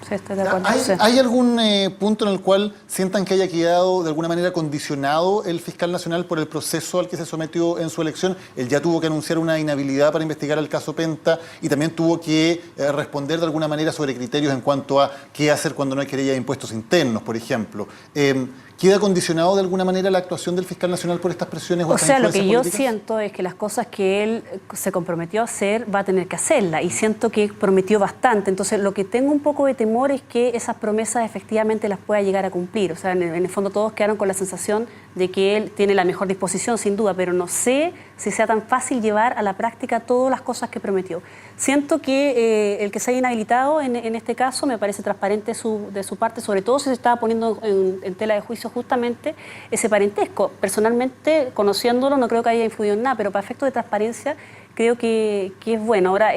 estoy de acuerdo. ¿Hay algún punto en el cual sientan que haya quedado de alguna manera condicionado el fiscal nacional por el proceso al que se sometió en su elección? Él ya tuvo que anunciar una inhabilidad para investigar el caso Penta y también tuvo que responder de alguna manera sobre criterios en cuanto a qué hacer cuando no hay querella de impuestos internos, por ejemplo. ¿Queda condicionado de alguna manera la actuación del fiscal nacional por estas presiones o estas influencias políticas? Lo que yo siento es que las cosas que él se comprometió a hacer va a tener que hacerlas y siento que prometió bastante. Entonces lo que tengo un poco de temor es que esas promesas efectivamente las pueda llegar a cumplir. O sea, en el fondo todos quedaron con la sensación de que él tiene la mejor disposición sin duda, pero no sé si sea tan fácil llevar a la práctica todas las cosas que prometió. Siento que el que se haya inhabilitado en este caso me parece transparente de su parte, sobre todo si se estaba poniendo en tela de juicio justamente ese parentesco. Personalmente, conociéndolo, no creo que haya influido en nada, pero para efectos de transparencia creo que es bueno. Ahora,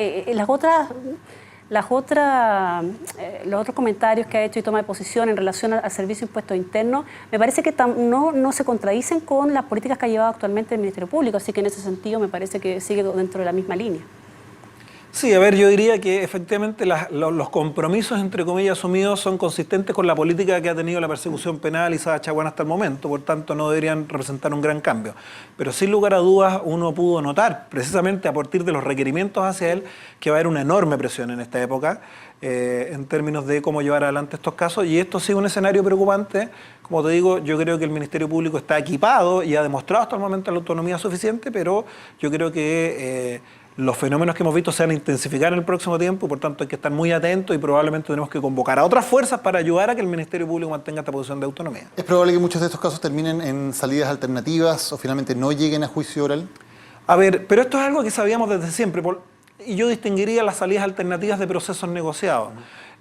los otros comentarios que ha hecho y toma de posición en relación al servicio de impuestos internos, me parece que no se contradicen con las políticas que ha llevado actualmente el Ministerio Público, así que en ese sentido me parece que sigue dentro de la misma línea. Sí, a ver, yo diría que efectivamente los compromisos, entre comillas, asumidos son consistentes con la política que ha tenido la persecución penal y Saba Chaguán hasta el momento, por tanto no deberían representar un gran cambio. Pero sin lugar a dudas uno pudo notar, precisamente a partir de los requerimientos hacia él, que va a haber una enorme presión en esta época en términos de cómo llevar adelante estos casos, y esto sí es un escenario preocupante. Como te digo, yo creo que el Ministerio Público está equipado y ha demostrado hasta el momento la autonomía suficiente, pero yo creo que los fenómenos que hemos visto se van a intensificar en el próximo tiempo, por tanto hay que estar muy atentos y probablemente tenemos que convocar a otras fuerzas para ayudar a que el Ministerio Público mantenga esta posición de autonomía. ¿Es probable que muchos de estos casos terminen en salidas alternativas o finalmente no lleguen a juicio oral? A ver, pero esto es algo que sabíamos desde siempre, y yo distinguiría las salidas alternativas de procesos negociados.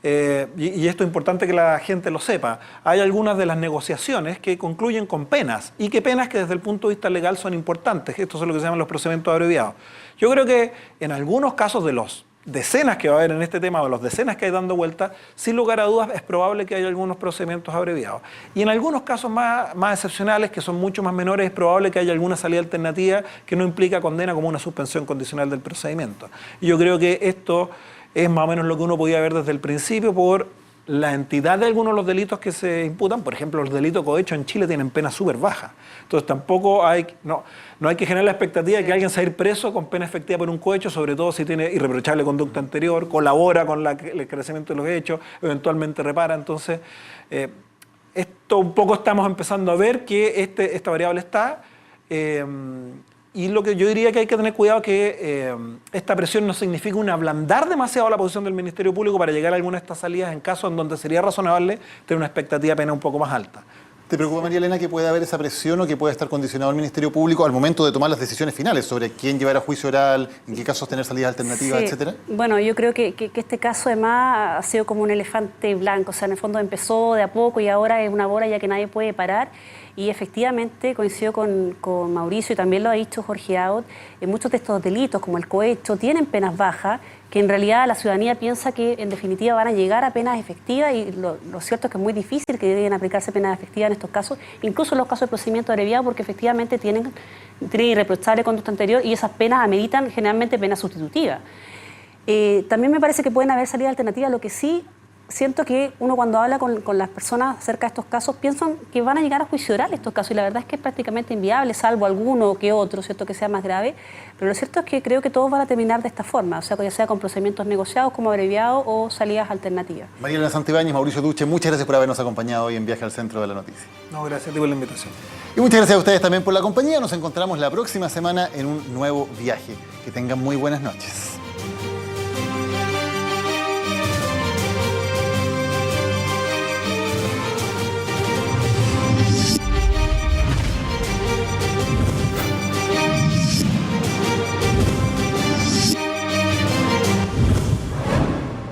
Y esto es importante que la gente lo sepa. Hay algunas de las negociaciones que concluyen con penas, y que penas que desde el punto de vista legal son importantes. Estos son lo que se llaman los procedimientos abreviados. Yo creo que en algunos casos de los decenas que va a haber en este tema, o los decenas que hay dando vuelta, sin lugar a dudas es probable que haya algunos procedimientos abreviados. Y en algunos casos más excepcionales, que son mucho más menores, es probable que haya alguna salida alternativa que no implica condena, como una suspensión condicional del procedimiento. Y yo creo que esto es más o menos lo que uno podía ver desde el principio por la entidad de algunos de los delitos que se imputan. Por ejemplo, los delitos de cohecho en Chile tienen penas súper bajas. Entonces tampoco hay que generar la expectativa de que alguien se va a ir preso con pena efectiva por un cohecho, sobre todo si tiene irreprochable conducta anterior, colabora con el crecimiento de los hechos, eventualmente repara. Entonces, esto un poco estamos empezando a ver que esta variable está. Y lo que yo diría que hay que tener cuidado es que esta presión no significa un ablandar demasiado la posición del Ministerio Público para llegar a alguna de estas salidas en casos en donde sería razonable tener una expectativa de pena un poco más alta. ¿Te preocupa, María Elena, que pueda haber esa presión o que pueda estar condicionado el Ministerio Público al momento de tomar las decisiones finales sobre quién llevar a juicio oral, en qué casos tener salidas alternativas, etcétera? Bueno, yo creo que este caso además ha sido como un elefante blanco, o sea, en el fondo empezó de a poco y ahora es una bola ya que nadie puede parar. Y efectivamente coincido con Mauricio, y también lo ha dicho Jorge Abbott, muchos de estos delitos, como el cohecho, tienen penas bajas, que en realidad la ciudadanía piensa que en definitiva van a llegar a penas efectivas, y lo cierto es que es muy difícil que deben aplicarse penas efectivas en estos casos, incluso en los casos de procedimiento abreviado, porque efectivamente tienen irreprochable conducta anterior y esas penas ameritan generalmente penas sustitutivas. También me parece que pueden haber salidas alternativas. Lo que sí siento que uno cuando habla con las personas acerca de estos casos piensan que van a llegar a juicio oral estos casos y la verdad es que es prácticamente inviable, salvo alguno que otro, ¿cierto?, que sea más grave. Pero lo cierto es que creo que todos van a terminar de esta forma, o sea, ya sea con procedimientos negociados como abreviados o salidas alternativas. María Elena Santibáñez, Mauricio Duche, muchas gracias por habernos acompañado hoy en Viaje al Centro de la Noticia. No, gracias a ti por la invitación. Y muchas gracias a ustedes también por la compañía. Nos encontramos la próxima semana en un nuevo viaje. Que tengan muy buenas noches.